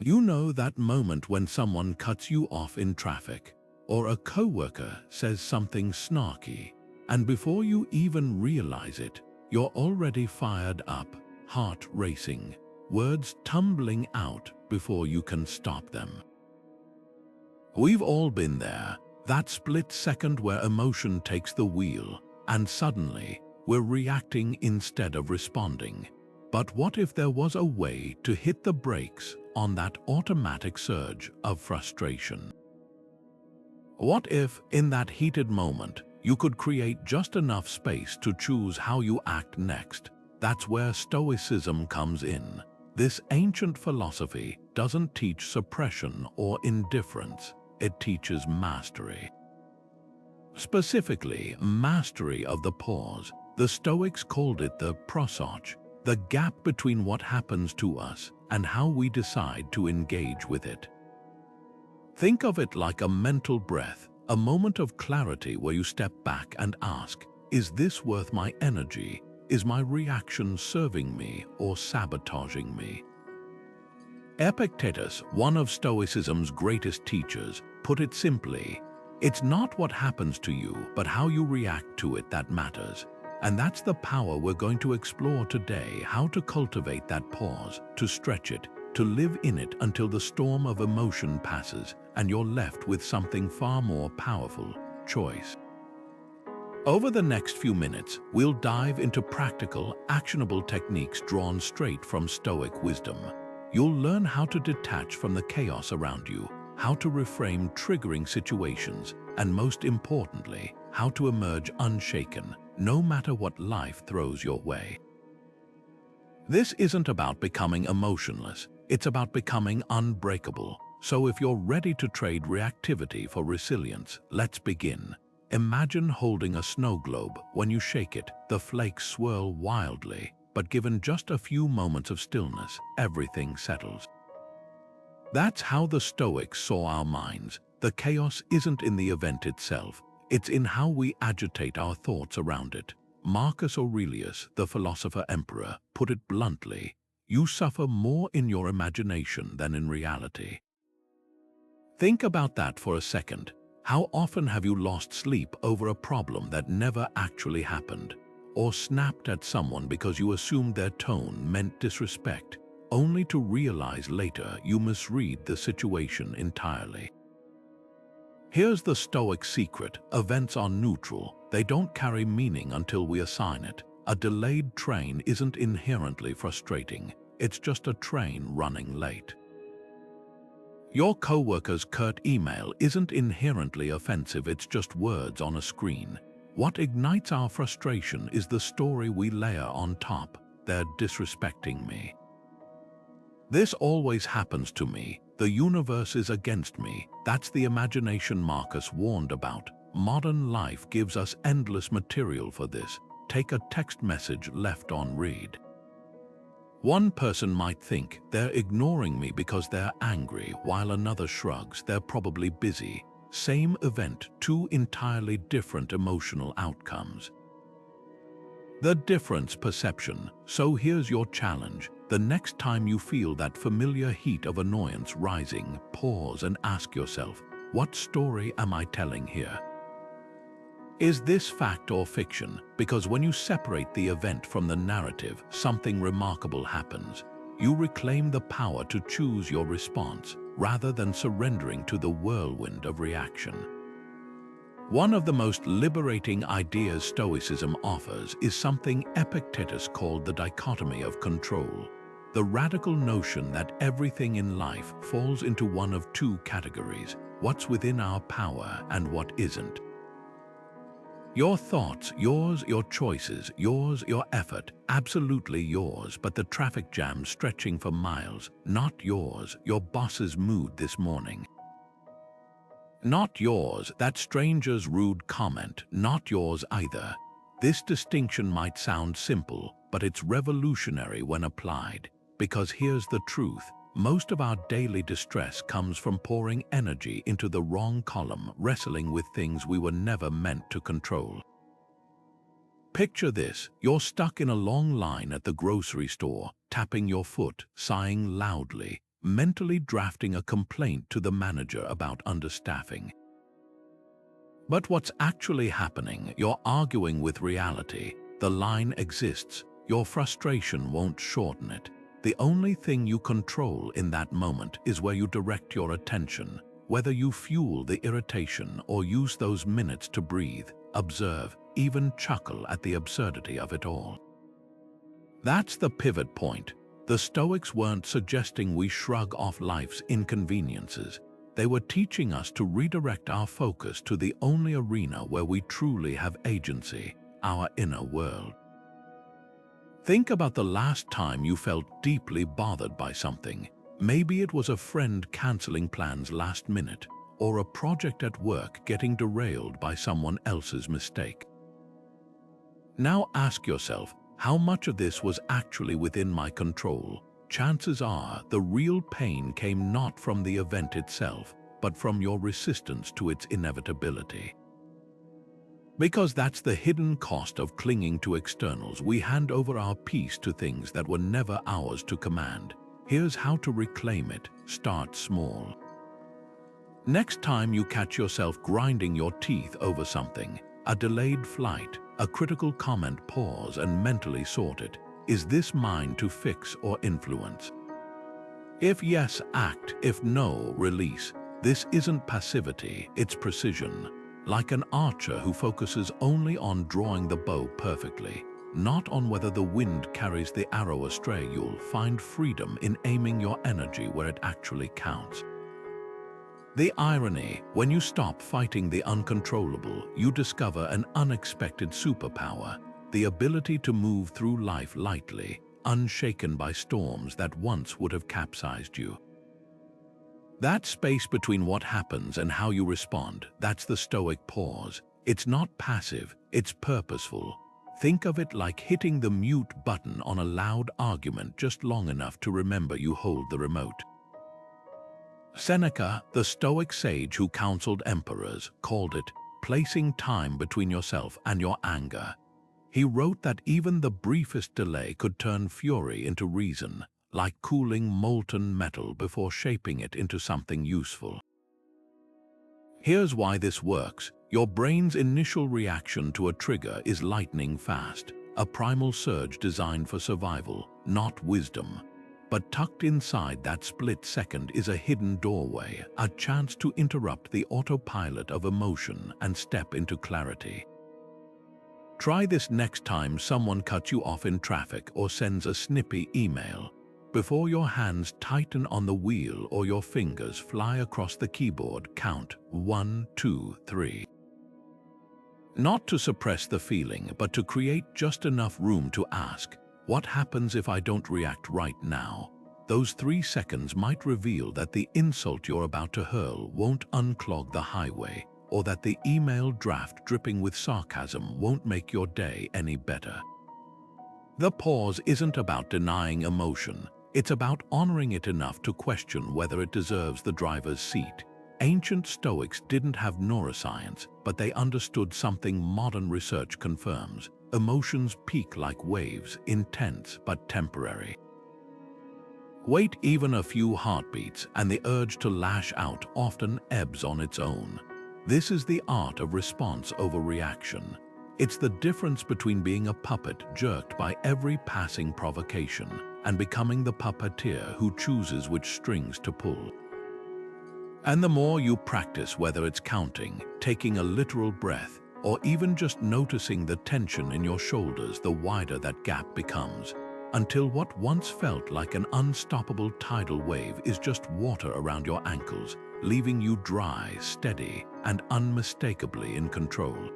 You know that moment when someone cuts you off in traffic, or a coworker says something snarky, and before you even realize it, you're already fired up, heart racing, words tumbling out before you can stop them. We've all been there, that split second where emotion takes the wheel, and suddenly we're reacting instead of responding. But what if there was a way to hit the brakes on that automatic surge of frustration? What if, in that heated moment, you could create just enough space to choose how you act next? That's where Stoicism comes in. This ancient philosophy doesn't teach suppression or indifference, it teaches mastery. Specifically, mastery of the pause. The Stoics called it the prosoch, the gap between what happens to us and how we decide to engage with it. Think of it like a mental breath, a moment of clarity where you step back and ask, is this worth my energy? Is my reaction serving me or sabotaging me? Epictetus, one of Stoicism's greatest teachers, put it simply, it's not what happens to you, but how you react to it that matters. And that's the power we're going to explore today, how to cultivate that pause, to stretch it, to live in it until the storm of emotion passes and you're left with something far more powerful, choice. Over the next few minutes, we'll dive into practical, actionable techniques drawn straight from Stoic wisdom. You'll learn how to detach from the chaos around you, how to reframe triggering situations, and most importantly, how to emerge unshaken, no matter what life throws your way. This isn't about becoming emotionless, it's about becoming unbreakable. So if you're ready to trade reactivity for resilience, let's begin. Imagine holding a snow globe. When you shake it, the flakes swirl wildly, but given just a few moments of stillness, everything settles. That's how the Stoics saw our minds. The chaos isn't in the event itself, it's in how we agitate our thoughts around it. Marcus Aurelius, the philosopher-emperor, put it bluntly, you suffer more in your imagination than in reality. Think about that for a second. How often have you lost sleep over a problem that never actually happened, or snapped at someone because you assumed their tone meant disrespect, only to realize later you misread the situation entirely? Here's the Stoic secret: events are neutral. They don't carry meaning until we assign it. A delayed train isn't inherently frustrating. It's just a train running late. Your coworker's curt email isn't inherently offensive. It's just words on a screen. What ignites our frustration is the story we layer on top. They're disrespecting me. This always happens to me. The universe is against me. That's the imagination Marcus warned about. Modern life gives us endless material for this. Take a text message left on read. One person might think they're ignoring me because they're angry, while another shrugs, they're probably busy. Same event, two entirely different emotional outcomes. The difference: perception. So here's your challenge. The next time you feel that familiar heat of annoyance rising, pause and ask yourself, what story am I telling here? Is this fact or fiction? Because when you separate the event from the narrative, something remarkable happens. You reclaim the power to choose your response, rather than surrendering to the whirlwind of reaction. One of the most liberating ideas Stoicism offers is something Epictetus called the Dichotomy of Control. The radical notion that everything in life falls into one of two categories: what's within our power and what isn't. Your thoughts, yours; your choices, yours; your effort, absolutely yours; but the traffic jam stretching for miles, not yours; your boss's mood this morning, not yours; that stranger's rude comment, not yours either. This distinction might sound simple, but it's revolutionary when applied. Because here's the truth: most of our daily distress comes from pouring energy into the wrong column, wrestling with things we were never meant to control. Picture this: you're stuck in a long line at the grocery store, tapping your foot, sighing loudly, mentally drafting a complaint to the manager about understaffing. But what's actually happening? You're arguing with reality. The line exists. Your frustration won't shorten it. The only thing you control in that moment is where you direct your attention, whether you fuel the irritation or use those minutes to breathe, observe, even chuckle at the absurdity of it all. That's the pivot point. The Stoics weren't suggesting we shrug off life's inconveniences. They were teaching us to redirect our focus to the only arena where we truly have agency, our inner world. Think about the last time you felt deeply bothered by something. Maybe it was a friend canceling plans last minute, or a project at work getting derailed by someone else's mistake. Now ask yourself, how much of this was actually within my control? Chances are the real pain came not from the event itself, but from your resistance to its inevitability. Because that's the hidden cost of clinging to externals. We hand over our peace to things that were never ours to command. Here's how to reclaim it. Start small. Next time you catch yourself grinding your teeth over something, a delayed flight, a critical comment, pause and mentally sort it. Is this mine to fix or influence? If yes, act. If no, release. This isn't passivity, it's precision. Like an archer who focuses only on drawing the bow perfectly, not on whether the wind carries the arrow astray. You'll find freedom in aiming your energy where it actually counts. The irony: when you stop fighting the uncontrollable, you discover an unexpected superpower, the ability to move through life lightly, unshaken by storms that once would have capsized you. That space between what happens and how you respond, that's the Stoic pause. It's not passive, it's purposeful. Think of it like hitting the mute button on a loud argument just long enough to remember you hold the remote. Seneca, the Stoic sage who counseled emperors, called it placing time between yourself and your anger. He wrote that even the briefest delay could turn fury into reason, like cooling molten metal before shaping it into something useful. Here's why this works. Your brain's initial reaction to a trigger is lightning fast, a primal surge designed for survival, not wisdom. But tucked inside that split second is a hidden doorway, a chance to interrupt the autopilot of emotion and step into clarity. Try this next time someone cuts you off in traffic or sends a snippy email. Before your hands tighten on the wheel or your fingers fly across the keyboard, count 1, 2, 3. Not to suppress the feeling, but to create just enough room to ask, what happens if I don't react right now? Those 3 seconds might reveal that the insult you're about to hurl won't unclog the highway, or that the email draft dripping with sarcasm won't make your day any better. The pause isn't about denying emotion. It's about honoring it enough to question whether it deserves the driver's seat. Ancient Stoics didn't have neuroscience, but they understood something modern research confirms. Emotions peak like waves, intense but temporary. Wait even a few heartbeats, and the urge to lash out often ebbs on its own. This is the art of response over reaction. It's the difference between being a puppet jerked by every passing provocation and becoming the puppeteer who chooses which strings to pull. And the more you practice, whether it's counting, taking a literal breath, or even just noticing the tension in your shoulders, the wider that gap becomes, until what once felt like an unstoppable tidal wave is just water around your ankles, leaving you dry, steady, and unmistakably in control.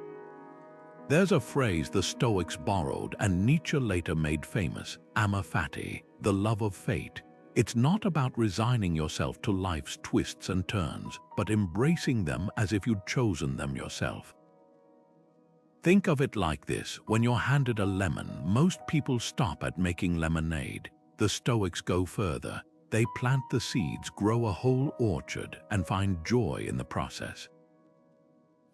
There's a phrase the Stoics borrowed and Nietzsche later made famous: Amor Fati, the love of fate. It's not about resigning yourself to life's twists and turns, but embracing them as if you'd chosen them yourself. Think of it like this: when you're handed a lemon, most people stop at making lemonade. The Stoics go further. They plant the seeds, grow a whole orchard, and find joy in the process.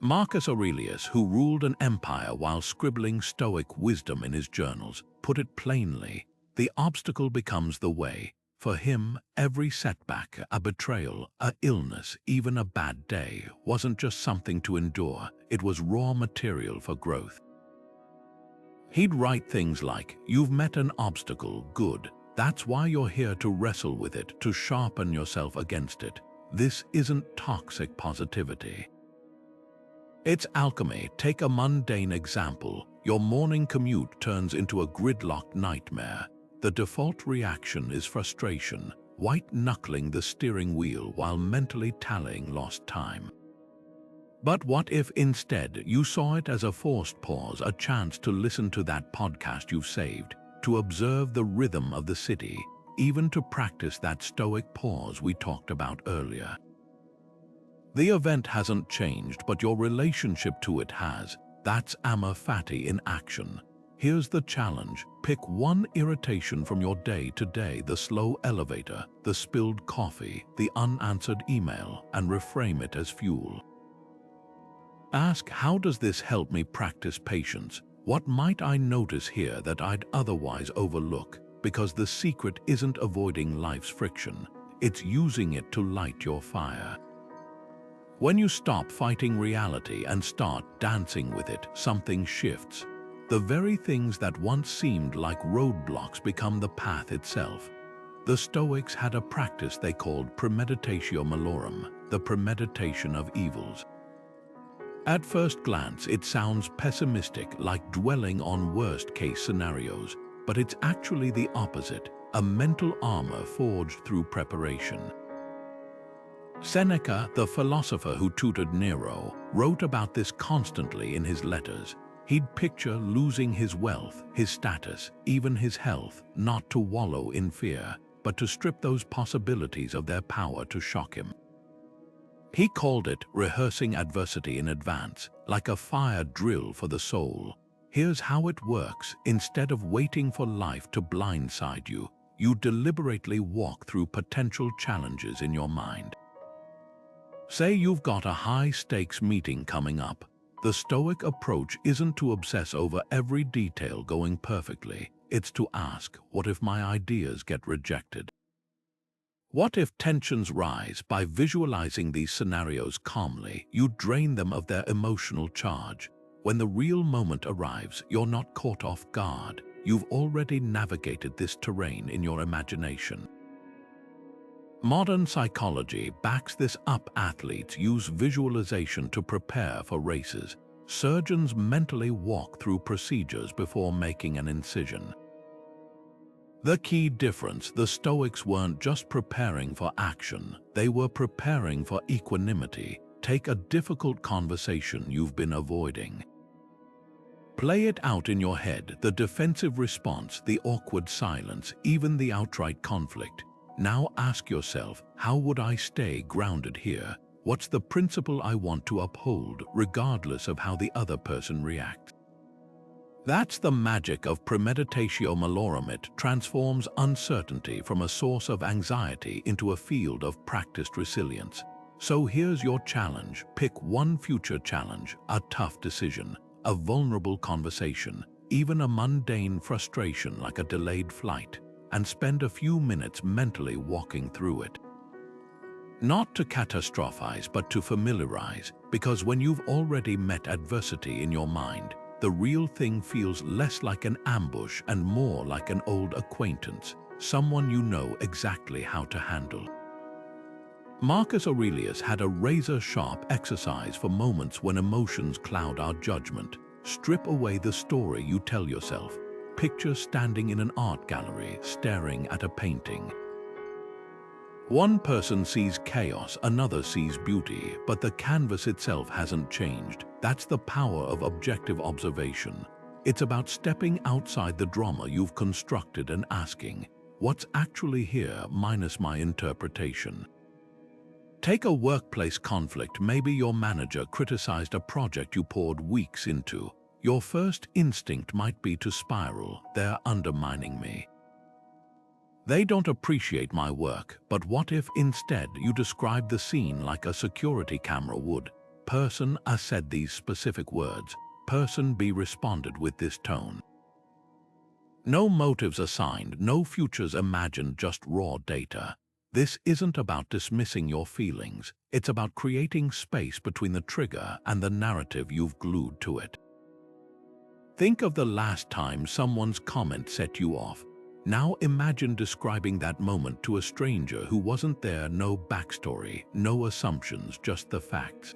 Marcus Aurelius, who ruled an empire while scribbling Stoic wisdom in his journals, put it plainly: the obstacle becomes the way. For him, every setback, a betrayal, a illness, even a bad day, wasn't just something to endure, it was raw material for growth. He'd write things like, "You've met an obstacle, good. That's why you're here, to wrestle with it, to sharpen yourself against it. This isn't toxic positivity. It's alchemy." Take a mundane example. Your morning commute turns into a gridlocked nightmare. The default reaction is frustration, white-knuckling the steering wheel while mentally tallying lost time. But what if instead you saw it as a forced pause, a chance to listen to that podcast you've saved, to observe the rhythm of the city, even to practice that stoic pause we talked about earlier? The event hasn't changed, but your relationship to it has. That's Amor Fati in action. Here's the challenge. Pick one irritation from your day today, the slow elevator, the spilled coffee, the unanswered email, and reframe it as fuel. Ask, how does this help me practice patience? What might I notice here that I'd otherwise overlook? Because the secret isn't avoiding life's friction, it's using it to light your fire. When you stop fighting reality and start dancing with it, something shifts. The very things that once seemed like roadblocks become the path itself. The Stoics had a practice they called Premeditation, the premeditation of evils. At first glance, it sounds pessimistic, like dwelling on worst-case scenarios, but it's actually the opposite, a mental armor forged through preparation. Seneca, the philosopher who tutored Nero, wrote about this constantly in his letters. He'd picture losing his wealth, his status, even his health, not to wallow in fear, but to strip those possibilities of their power to shock him. He called it rehearsing adversity in advance, like a fire drill for the soul. Here's how it works. Instead of waiting for life to blindside you, you deliberately walk through potential challenges in your mind. Say you've got a high-stakes meeting coming up. The Stoic approach isn't to obsess over every detail going perfectly. It's to ask, what if my ideas get rejected? What if tensions rise? By visualizing these scenarios calmly, you drain them of their emotional charge. When the real moment arrives, you're not caught off guard. You've already navigated this terrain in your imagination. Modern psychology backs this up. Athletes use visualization to prepare for races. Surgeons mentally walk through procedures before making an incision. The key difference: the Stoics weren't just preparing for action, they were preparing for equanimity. Take a difficult conversation you've been avoiding. Play it out in your head, the defensive response, the awkward silence, even the outright conflict. Now ask yourself, how would I stay grounded here? What's the principle I want to uphold, regardless of how the other person reacts? That's the magic of Premeditation. It transforms uncertainty from a source of anxiety into a field of practiced resilience. So here's your challenge. Pick one future challenge, a tough decision, a vulnerable conversation, even a mundane frustration like a delayed flight, and spend a few minutes mentally walking through it. Not to catastrophize, but to familiarize, because when you've already met adversity in your mind, the real thing feels less like an ambush and more like an old acquaintance, someone you know exactly how to handle. Marcus Aurelius had a razor-sharp exercise for moments when emotions cloud our judgment. Strip away the story you tell yourself. Picture standing in an art gallery, staring at a painting. One person sees chaos, another sees beauty, but the canvas itself hasn't changed. That's the power of objective observation. It's about stepping outside the drama you've constructed and asking, what's actually here minus my interpretation? Take a workplace conflict. Maybe your manager criticized a project you poured weeks into. Your first instinct might be to spiral, "They're undermining me. They don't appreciate my work." But what if instead you describe the scene like a security camera would? Person A said these specific words. Person B responded with this tone. No motives assigned, no futures imagined, just raw data. This isn't about dismissing your feelings. It's about creating space between the trigger and the narrative you've glued to it. Think of the last time someone's comment set you off. Now imagine describing that moment to a stranger who wasn't there, no backstory, no assumptions, just the facts.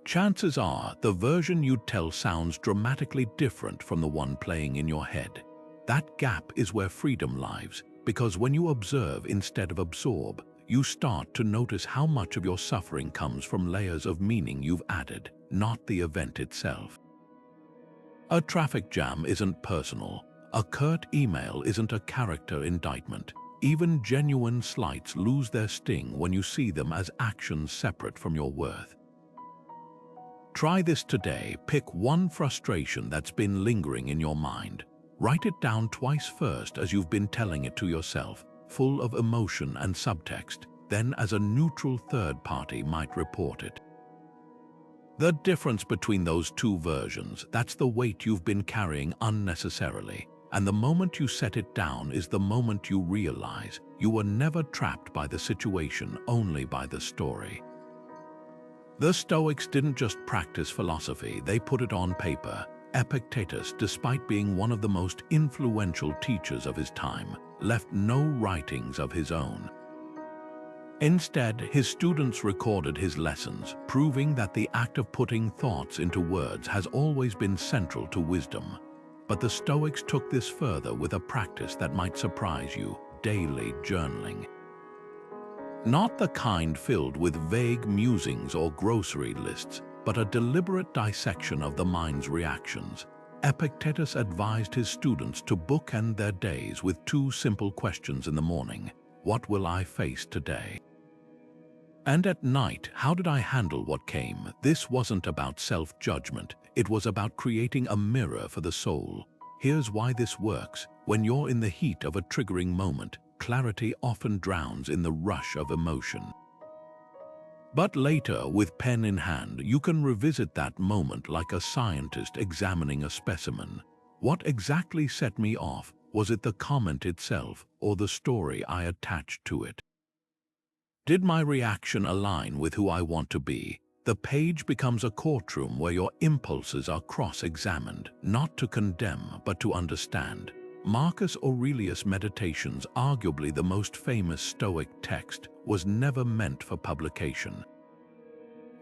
Chances are the version you'd tell sounds dramatically different from the one playing in your head. That gap is where freedom lies, because when you observe instead of absorb, you start to notice how much of your suffering comes from layers of meaning you've added, not the event itself. A traffic jam isn't personal. A curt email isn't a character indictment. Even genuine slights lose their sting when you see them as actions separate from your worth. Try this today. Pick one frustration that's been lingering in your mind. Write it down twice, first as you've been telling it to yourself, full of emotion and subtext, then as a neutral third party might report it. The difference between those two versions, that's the weight you've been carrying unnecessarily. And the moment you set it down is the moment you realize you were never trapped by the situation, only by the story. The Stoics didn't just practice philosophy, they put it on paper. Epictetus, despite being one of the most influential teachers of his time, left no writings of his own. Instead, his students recorded his lessons, proving that the act of putting thoughts into words has always been central to wisdom. But the Stoics took this further with a practice that might surprise you: daily journaling. Not the kind filled with vague musings or grocery lists, but a deliberate dissection of the mind's reactions. Epictetus advised his students to bookend their days with two simple questions in the morning: what will I face today? And at night, how did I handle what came? This wasn't about self-judgment. It was about creating a mirror for the soul. Here's why this works. When you're in the heat of a triggering moment, clarity often drowns in the rush of emotion. But later, with pen in hand, you can revisit that moment like a scientist examining a specimen. What exactly set me off? Was it the comment itself, or the story I attached to it? Did my reaction align with who I want to be? The page becomes a courtroom where your impulses are cross-examined, not to condemn, but to understand. Marcus Aurelius' Meditations, arguably the most famous Stoic text, was never meant for publication.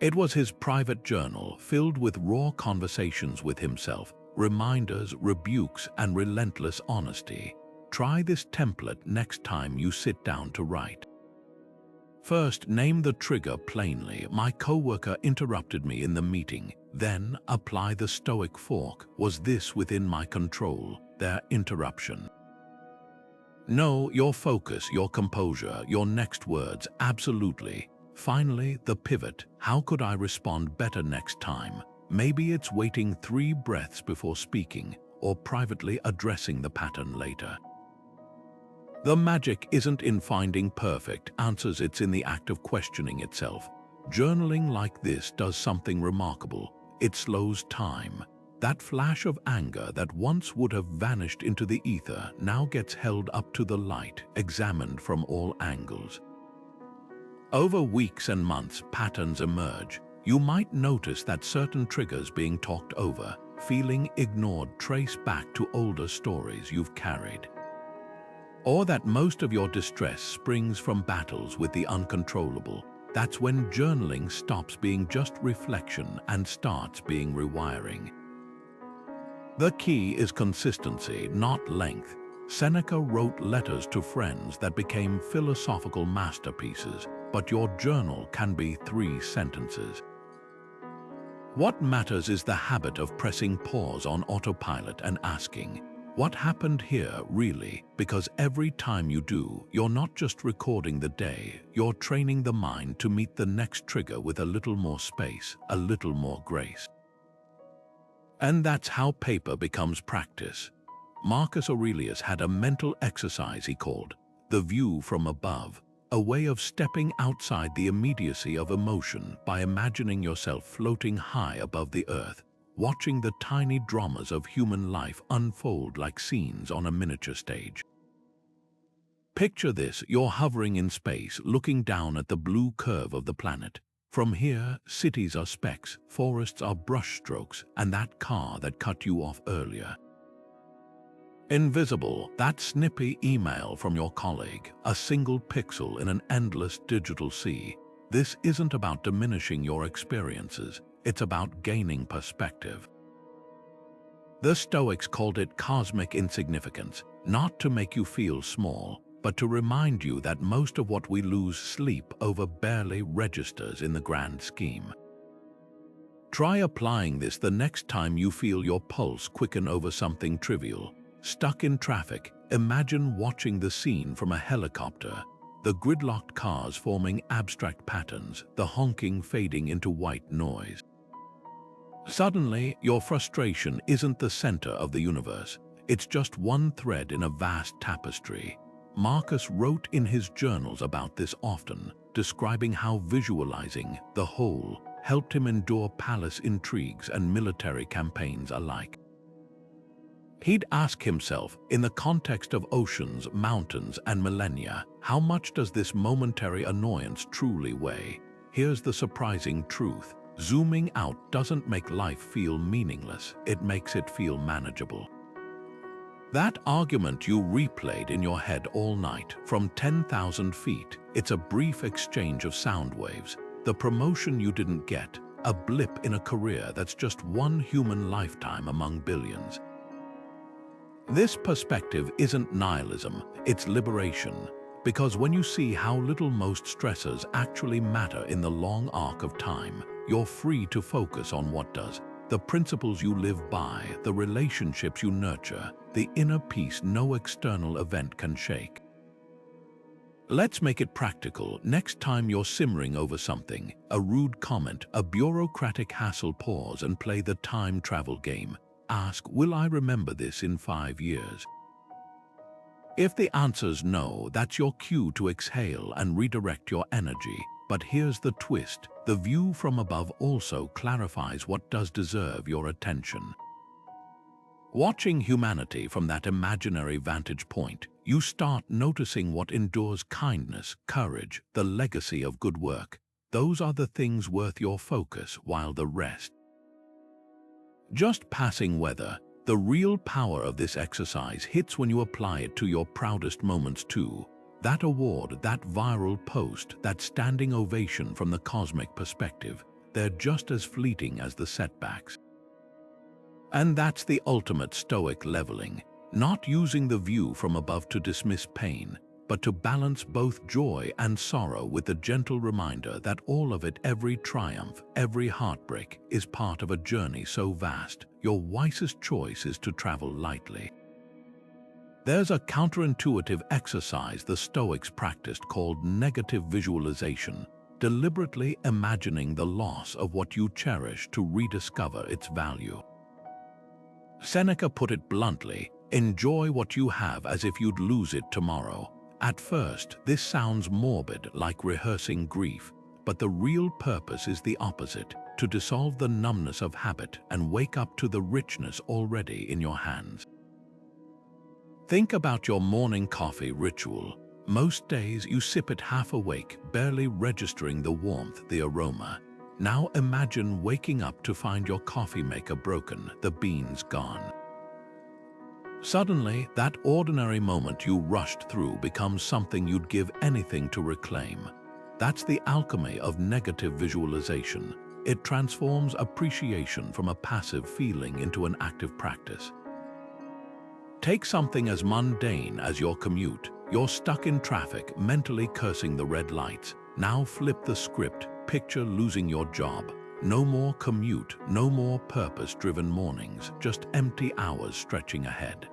It was his private journal, filled with raw conversations with himself, reminders, rebukes, and relentless honesty. Try this template next time you sit down to write. First, name the trigger plainly. My coworker interrupted me in the meeting. Then, apply the Stoic fork. Was this within my control? Their interruption. Know your focus, your composure, your next words. Absolutely. Finally, the pivot. How could I respond better next time? Maybe it's waiting 3 breaths before speaking, or privately addressing the pattern later. The magic isn't in finding perfect answers, it's in the act of questioning itself. Journaling like this does something remarkable. It slows time. That flash of anger that once would have vanished into the ether now gets held up to the light, examined from all angles. Over weeks and months, patterns emerge. You might notice that certain triggers being talked over, feeling ignored, trace back to older stories you've carried. Or that most of your distress springs from battles with the uncontrollable. That's when journaling stops being just reflection and starts being rewiring. The key is consistency, not length. Seneca wrote letters to friends that became philosophical masterpieces, but your journal can be 3 sentences. What matters is the habit of pressing pause on autopilot and asking, what happened here really? Because every time you do, you're not just recording the day, you're training the mind to meet the next trigger with a little more space, a little more grace. And that's how paper becomes practice. Marcus Aurelius had a mental exercise he called the view from above, a way of stepping outside the immediacy of emotion by imagining yourself floating high above the earth, watching the tiny dramas of human life unfold like scenes on a miniature stage. Picture this: you're hovering in space, looking down at the blue curve of the planet. From here, cities are specks, forests are brushstrokes, and that car that cut you off earlier. Invisible, that snippy email from your colleague, a single pixel in an endless digital sea. This isn't about diminishing your experiences, it's about gaining perspective. The Stoics called it cosmic insignificance, not to make you feel small, but to remind you that most of what we lose sleep over barely registers in the grand scheme. Try applying this the next time you feel your pulse quicken over something trivial. Stuck in traffic, imagine watching the scene from a helicopter, the gridlocked cars forming abstract patterns, the honking fading into white noise. Suddenly, your frustration isn't the center of the universe, it's just one thread in a vast tapestry. Marcus wrote in his journals about this often, describing how visualizing the whole helped him endure palace intrigues and military campaigns alike. He'd ask himself, in the context of oceans, mountains, and millennia, how much does this momentary annoyance truly weigh? Here's the surprising truth: zooming out doesn't make life feel meaningless, it makes it feel manageable. That argument you replayed in your head all night, from 10,000 feet, it's a brief exchange of sound waves. The promotion you didn't get, a blip in a career that's just one human lifetime among billions. This perspective isn't nihilism, it's liberation. Because when you see how little most stressors actually matter in the long arc of time, you're free to focus on what does. The principles you live by, the relationships you nurture, the inner peace no external event can shake. Let's make it practical. Next time you're simmering over something, a rude comment, a bureaucratic hassle, pause and play the time travel game. Ask, will I remember this in 5 years? If the answer's no, that's your cue to exhale and redirect your energy. But here's the twist: the view from above also clarifies what does deserve your attention. Watching humanity from that imaginary vantage point, you start noticing what endures: kindness, courage, the legacy of good work. Those are the things worth your focus, while the rest, just passing weather. The real power of this exercise hits when you apply it to your proudest moments too. That award, that viral post, that standing ovation from the cosmic perspective, they're just as fleeting as the setbacks. And that's the ultimate Stoic leveling, not using the view from above to dismiss pain, but to balance both joy and sorrow with the gentle reminder that all of it, every triumph, every heartbreak, is part of a journey so vast, your wisest choice is to travel lightly. There's a counterintuitive exercise the Stoics practiced called negative visualization, deliberately imagining the loss of what you cherish to rediscover its value. Seneca put it bluntly: enjoy what you have as if you'd lose it tomorrow. At first, this sounds morbid, like rehearsing grief, but the real purpose is the opposite: to dissolve the numbness of habit and wake up to the richness already in your hands. Think about your morning coffee ritual. Most days you sip it half awake, barely registering the warmth, the aroma. Now imagine waking up to find your coffee maker broken, the beans gone. Suddenly, that ordinary moment you rushed through becomes something you'd give anything to reclaim. That's the alchemy of negative visualization. It transforms appreciation from a passive feeling into an active practice. Take something as mundane as your commute. You're stuck in traffic, mentally cursing the red lights. Now flip the script. Picture losing your job. No more commute, no more purpose-driven mornings, just empty hours stretching ahead.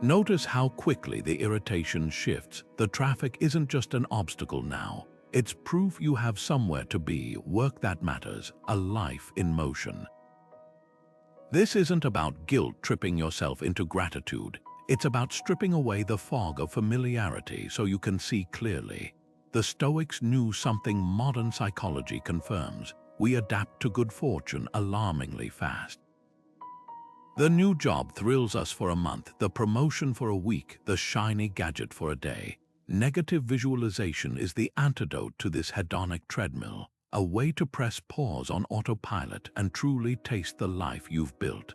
Notice how quickly the irritation shifts. The traffic isn't just an obstacle now. It's proof you have somewhere to be, work that matters, a life in motion. This isn't about guilt-tripping yourself into gratitude. It's about stripping away the fog of familiarity so you can see clearly. The Stoics knew something modern psychology confirms. we adapt to good fortune alarmingly fast. The new job thrills us for a month, the promotion for a week, the shiny gadget for a day. Negative visualization is the antidote to this hedonic treadmill, a way to press pause on autopilot and truly taste the life you've built.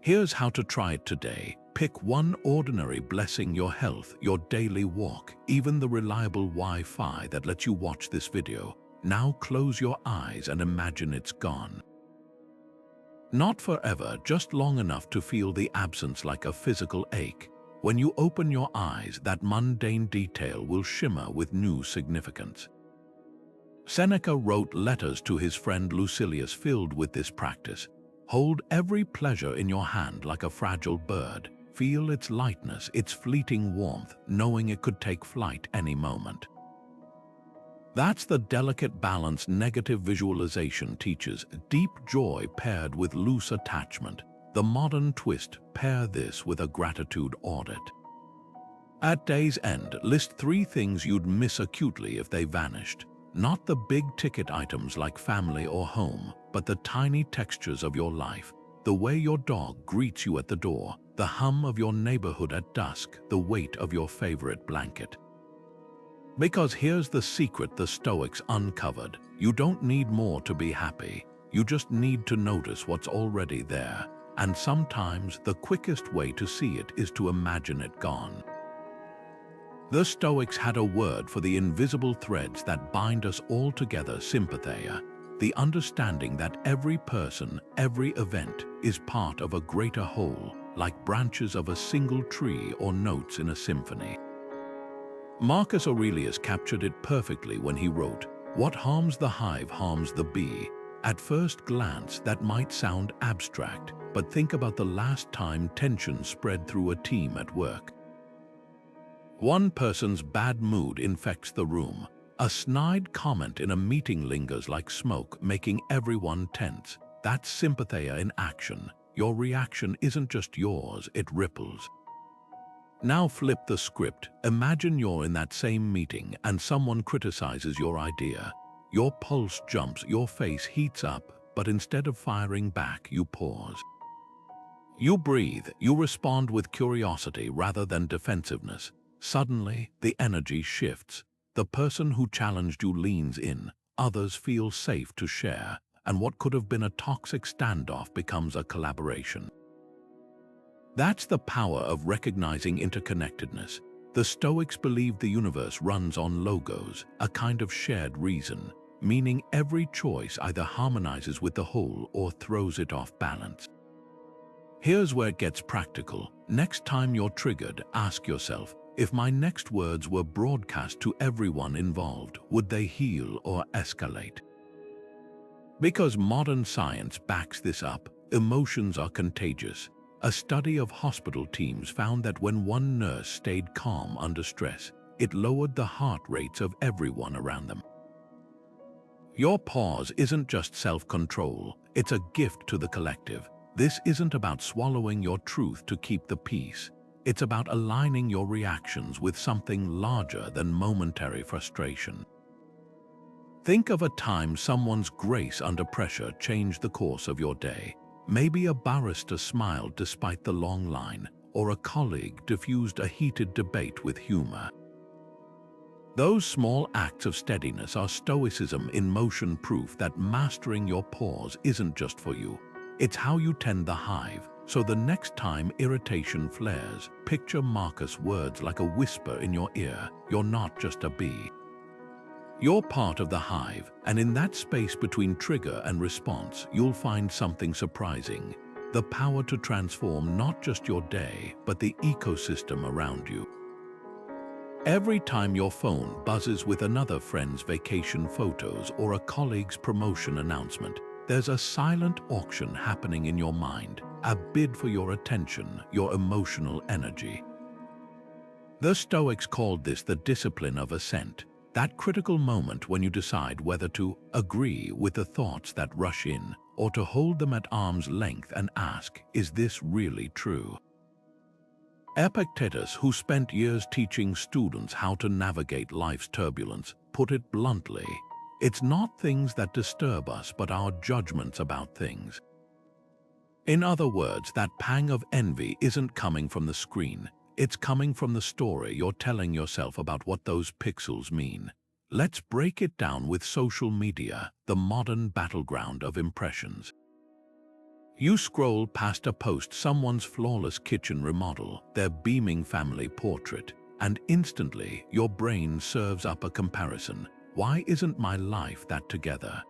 Here's how to try it today. Pick one ordinary blessing: your health, your daily walk, even the reliable Wi-Fi that lets you watch this video. Now close your eyes and imagine it's gone. Not forever, just long enough to feel the absence like a physical ache. When you open your eyes, that mundane detail will shimmer with new significance. Seneca wrote letters to his friend Lucilius filled with this practice. Hold every pleasure in your hand like a fragile bird. Feel its lightness, its fleeting warmth, knowing it could take flight any moment. That's the delicate balance negative visualization teaches: deep joy paired with loose attachment. The modern twist: pair this with a gratitude audit. At day's end, list 3 things you'd miss acutely if they vanished. Not the big-ticket items like family or home, but the tiny textures of your life. The way your dog greets you at the door, the hum of your neighborhood at dusk, the weight of your favorite blanket. Because here's the secret the Stoics uncovered: you don't need more to be happy. You just need to notice what's already there. And sometimes the quickest way to see it is to imagine it gone. The Stoics had a word for the invisible threads that bind us all together: sympathy, the understanding that every person, every event is part of a greater whole, like branches of a single tree or notes in a symphony. Marcus Aurelius captured it perfectly when he wrote, "What harms the hive harms the bee." At first glance, that might sound abstract, but think about the last time tension spread through a team at work. One person's bad mood infects the room. A snide comment in a meeting lingers like smoke, making everyone tense. That's sympathy in action. Your reaction isn't just yours, it ripples. Now flip the script. Imagine you're in that same meeting and someone criticizes your idea. Your pulse jumps, your face heats up, but instead of firing back, you pause. You breathe, you respond with curiosity rather than defensiveness. Suddenly, the energy shifts. The person who challenged you leans in, others feel safe to share, and what could have been a toxic standoff becomes a collaboration. That's the power of recognizing interconnectedness. The Stoics believed the universe runs on logos, a kind of shared reason, meaning every choice either harmonizes with the whole or throws it off balance. Here's where it gets practical. Next time you're triggered, ask yourself, if my next words were broadcast to everyone involved, would they heal or escalate? Because modern science backs this up, emotions are contagious. A study of hospital teams found that when one nurse stayed calm under stress, it lowered the heart rates of everyone around them. Your pause isn't just self-control, it's a gift to the collective. This isn't about swallowing your truth to keep the peace. It's about aligning your reactions with something larger than momentary frustration. Think of a time someone's grace under pressure changed the course of your day. Maybe a barrister smiled despite the long line, or a colleague diffused a heated debate with humor. Those small acts of steadiness are Stoicism in motion, proof that mastering your pause isn't just for you. It's how you tend the hive, so the next time irritation flares, picture Marcus' words like a whisper in your ear: you're not just a bee. You're part of the hive, and in that space between trigger and response, you'll find something surprising: the power to transform not just your day, but the ecosystem around you. Every time your phone buzzes with another friend's vacation photos or a colleague's promotion announcement, there's a silent auction happening in your mind, a bid for your attention, your emotional energy. The Stoics called this the discipline of assent. That critical moment when you decide whether to agree with the thoughts that rush in, or to hold them at arm's length and ask, is this really true? Epictetus, who spent years teaching students how to navigate life's turbulence, put it bluntly: It's not things that disturb us, but our judgments about things. In other words, that pang of envy isn't coming from the screen. It's coming from the story you're telling yourself about what those pixels mean. Let's break it down with social media, the modern battleground of impressions. You scroll past a post, someone's flawless kitchen remodel, their beaming family portrait, and instantly your brain serves up a comparison. Why isn't my life that together?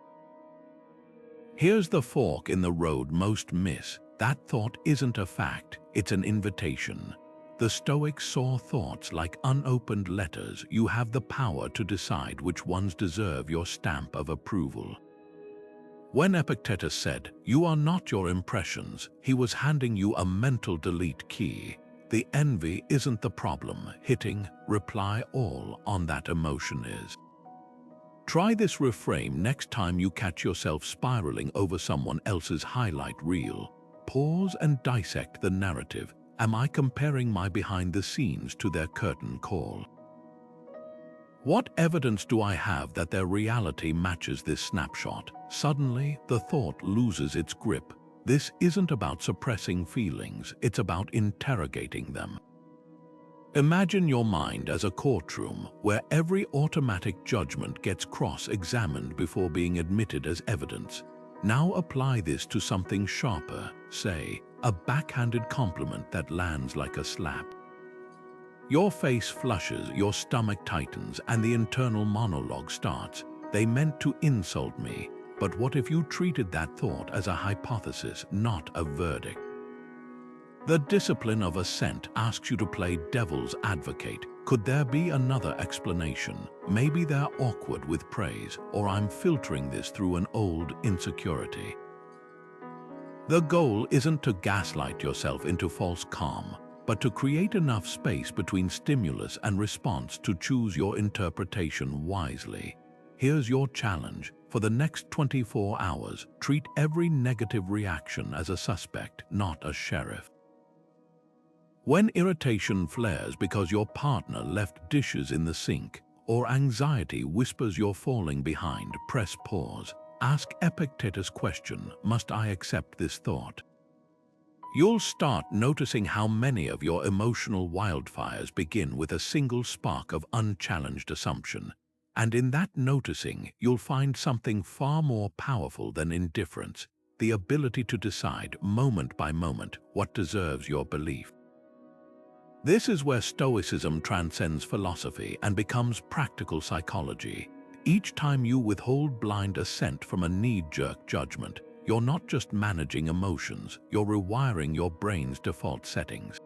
Here's the fork in the road most miss. That thought isn't a fact, it's an invitation. The Stoics saw thoughts like unopened letters. You have the power to decide which ones deserve your stamp of approval. When Epictetus said, "You are not your impressions," he was handing you a mental delete key. The envy isn't the problem. Hitting reply all on that emotion is. Try this reframe next time you catch yourself spiraling over someone else's highlight reel. Pause and dissect the narrative. Am I comparing my behind the scenes to their curtain call? What evidence do I have that their reality matches this snapshot? Suddenly, the thought loses its grip. This isn't about suppressing feelings, it's about interrogating them. Imagine your mind as a courtroom where every automatic judgment gets cross-examined before being admitted as evidence. Now apply this to something sharper, say, a backhanded compliment that lands like a slap. Your face flushes, your stomach tightens, and the internal monologue starts. They meant to insult me, but what if you treated that thought as a hypothesis, not a verdict? The discipline of assent asks you to play devil's advocate. Could there be another explanation? Maybe they're awkward with praise, or I'm filtering this through an old insecurity. The goal isn't to gaslight yourself into false calm, but to create enough space between stimulus and response to choose your interpretation wisely. Here's your challenge. For the next 24 hours, treat every negative reaction as a suspect, not a sheriff. When irritation flares because your partner left dishes in the sink, or anxiety whispers you're falling behind, press pause. Ask Epictetus' question, must I accept this thought? You'll start noticing how many of your emotional wildfires begin with a single spark of unchallenged assumption. And in that noticing, you'll find something far more powerful than indifference, the ability to decide moment by moment what deserves your belief. This is where Stoicism transcends philosophy and becomes practical psychology. Each time you withhold blind assent from a knee-jerk judgment, you're not just managing emotions, you're rewiring your brain's default settings.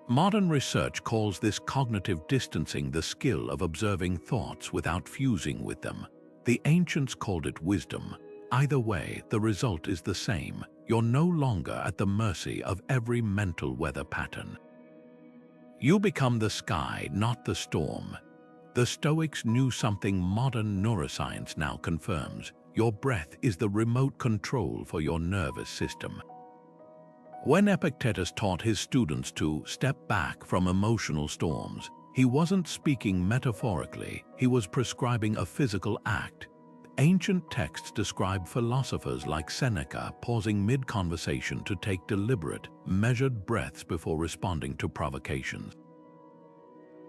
Modern research calls this cognitive distancing, the skill of observing thoughts without fusing with them. The ancients called it wisdom. Either way, the result is the same. You're no longer at the mercy of every mental weather pattern. You become the sky, not the storm. The Stoics knew something modern neuroscience now confirms. Your breath is the remote control for your nervous system. When Epictetus taught his students to step back from emotional storms, he wasn't speaking metaphorically, he was prescribing a physical act. Ancient texts describe philosophers like Seneca pausing mid-conversation to take deliberate, measured breaths before responding to provocations.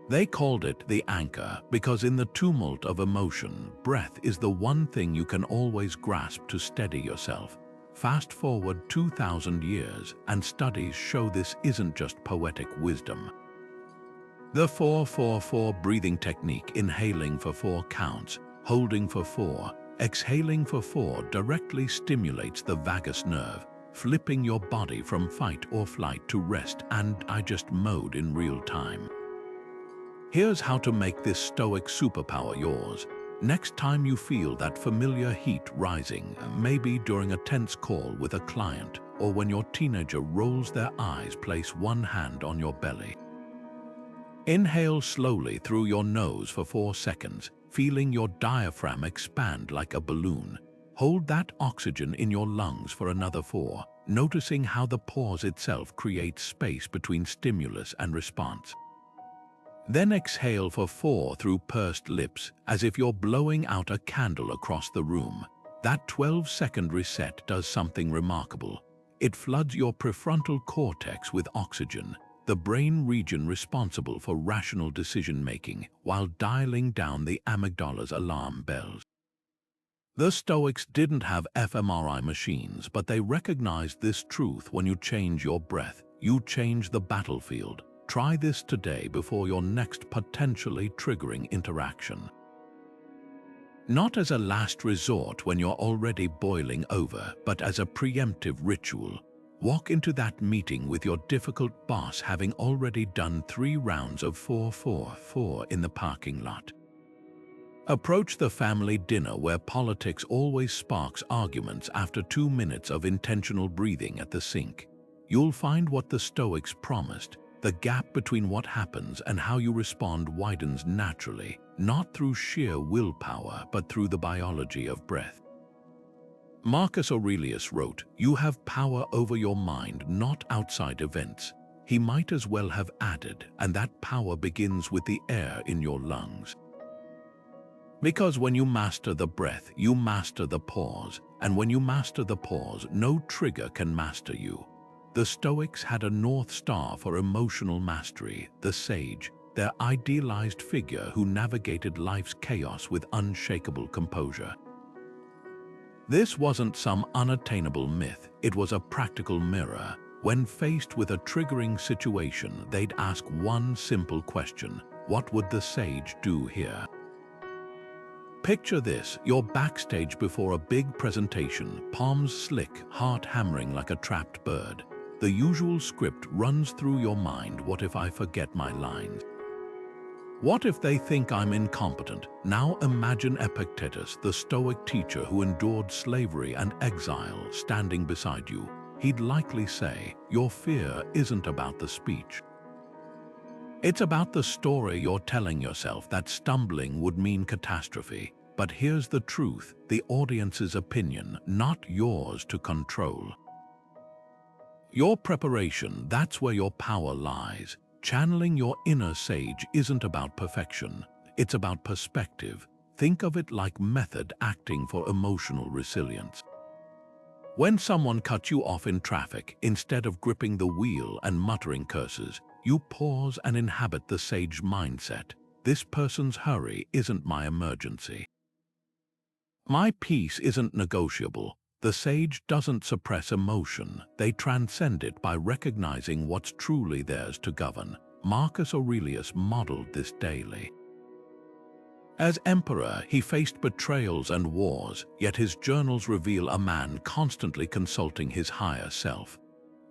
They called it the anchor because in the tumult of emotion, breath is the one thing you can always grasp to steady yourself. Fast forward 2,000 years, and studies show this isn't just poetic wisdom. The 4-4-4 breathing technique, inhaling for 4 counts, holding for 4, exhaling for 4 directly stimulates the vagus nerve, flipping your body from fight or flight to rest and digest mode in real time. Here's how to make this Stoic superpower yours. Next time you feel that familiar heat rising, maybe during a tense call with a client, or when your teenager rolls their eyes, place one hand on your belly. Inhale slowly through your nose for 4 seconds, feeling your diaphragm expand like a balloon. Hold that oxygen in your lungs for another 4, noticing how the pause itself creates space between stimulus and response. Then exhale for 4 through pursed lips, as if you're blowing out a candle across the room. That 12-second reset does something remarkable. It floods your prefrontal cortex with oxygen, the brain region responsible for rational decision-making, while dialing down the amygdala's alarm bells. The Stoics didn't have fMRI machines, but they recognized this truth: when you change your breath, you change the battlefield. Try this today before your next potentially triggering interaction. Not as a last resort when you're already boiling over, but as a preemptive ritual. Walk into that meeting with your difficult boss having already done 3 rounds of 4-4-4 in the parking lot. Approach the family dinner where politics always sparks arguments after 2 minutes of intentional breathing at the sink. You'll find what the Stoics promised: the gap between what happens and how you respond widens naturally, not through sheer willpower, but through the biology of breath. Marcus Aurelius wrote, "You have power over your mind, not outside events." He might as well have added, "and that power begins with the air in your lungs." Because when you master the breath, you master the pause, and when you master the pause, no trigger can master you. The Stoics had a North Star for emotional mastery: the sage, their idealized figure who navigated life's chaos with unshakable composure. This wasn't some unattainable myth, it was a practical mirror. When faced with a triggering situation, they'd ask one simple question: what would the sage do here? Picture this: you're backstage before a big presentation, palms slick, heart hammering like a trapped bird. The usual script runs through your mind: what if I forget my lines? What if they think I'm incompetent? Now imagine Epictetus, the Stoic teacher who endured slavery and exile, standing beside you. He'd likely say, "Your fear isn't about the speech. It's about the story you're telling yourself that stumbling would mean catastrophe." But here's the truth: the audience's opinion, not yours to control. Your preparation, that's where your power lies. Channeling your inner sage isn't about perfection, it's about perspective. Think of it like method acting for emotional resilience. When someone cuts you off in traffic, instead of gripping the wheel and muttering curses, you pause and inhabit the sage mindset: this person's hurry isn't my emergency. My peace isn't negotiable. The sage doesn't suppress emotion, they transcend it by recognizing what's truly theirs to govern. Marcus Aurelius modeled this daily. As emperor, he faced betrayals and wars, yet his journals reveal a man constantly consulting his higher self.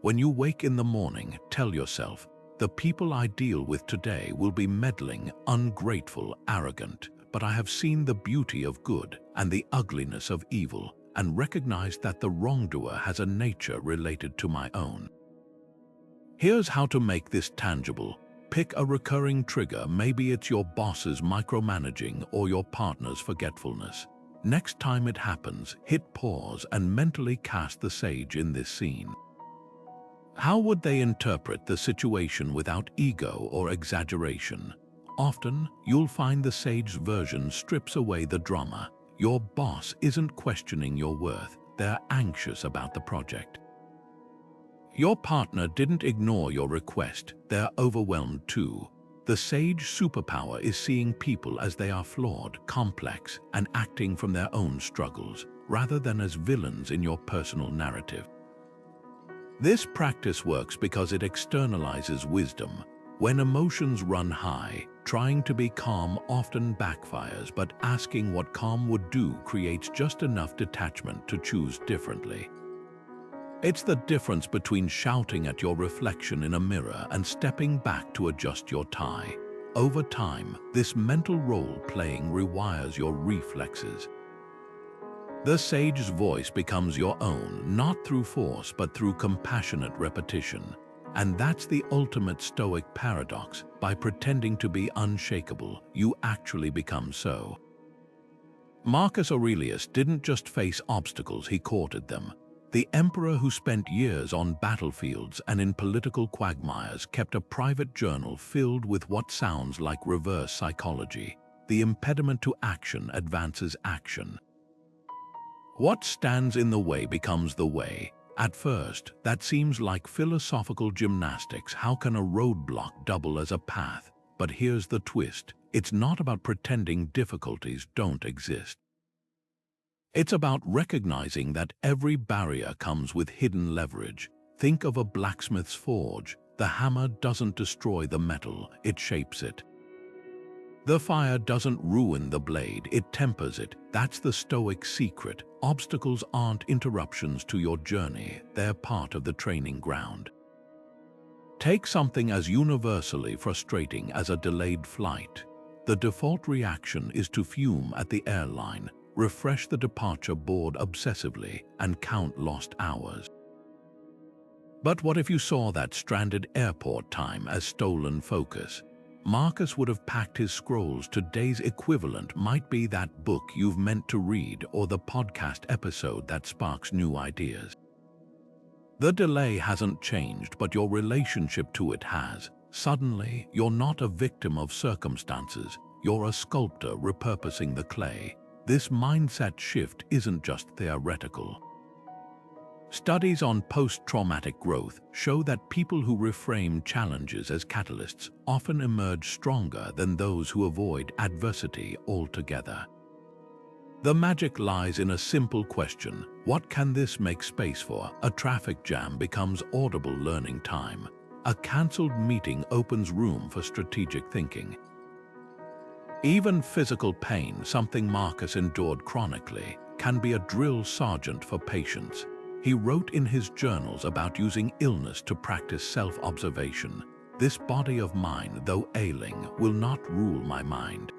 When you wake in the morning, tell yourself, "The people I deal with today will be meddling, ungrateful, arrogant, but I have seen the beauty of good and the ugliness of evil, and recognize that the wrongdoer has a nature related to my own." Here's how to make this tangible. Pick a recurring trigger. Maybe it's your boss's micromanaging or your partner's forgetfulness. Next time it happens, hit pause and mentally cast the sage in this scene. How would they interpret the situation without ego or exaggeration? Often, you'll find the sage's version strips away the drama. Your boss isn't questioning your worth, they're anxious about the project. Your partner didn't ignore your request, they're overwhelmed too. The sage superpower is seeing people as they are: flawed, complex, and acting from their own struggles, rather than as villains in your personal narrative. This practice works because it externalizes wisdom. When emotions run high, trying to be calm often backfires, but asking what calm would do creates just enough detachment to choose differently. It's the difference between shouting at your reflection in a mirror and stepping back to adjust your tie. Over time, this mental role-playing rewires your reflexes. The sage's voice becomes your own, not through force but through compassionate repetition. And that's the ultimate Stoic paradox. By pretending to be unshakable, you actually become so. Marcus Aurelius didn't just face obstacles, he courted them. The emperor who spent years on battlefields and in political quagmires kept a private journal filled with what sounds like reverse psychology. The impediment to action advances action. What stands in the way becomes the way. At first, that seems like philosophical gymnastics. How can a roadblock double as a path? But here's the twist. It's not about pretending difficulties don't exist. It's about recognizing that every barrier comes with hidden leverage. Think of a blacksmith's forge. The hammer doesn't destroy the metal, it shapes it. The fire doesn't ruin the blade, it tempers it. That's the Stoic secret. Obstacles aren't interruptions to your journey, they're part of the training ground. Take something as universally frustrating as a delayed flight. The default reaction is to fume at the airline, refresh the departure board obsessively, and count lost hours. But what if you saw that stranded airport time as stolen focus? Marcus would have packed his scrolls. Today's equivalent might be that book you've meant to read or the podcast episode that sparks new ideas. The delay hasn't changed, but your relationship to it has. Suddenly, you're not a victim of circumstances, you're a sculptor repurposing the clay. This mindset shift isn't just theoretical. Studies on post-traumatic growth show that people who reframe challenges as catalysts often emerge stronger than those who avoid adversity altogether. The magic lies in a simple question: what can this make space for? A traffic jam becomes audible learning time. A cancelled meeting opens room for strategic thinking. Even physical pain, something Marcus endured chronically, can be a drill sergeant for patience. He wrote in his journals about using illness to practice self-observation. This body of mine, though ailing, will not rule my mind.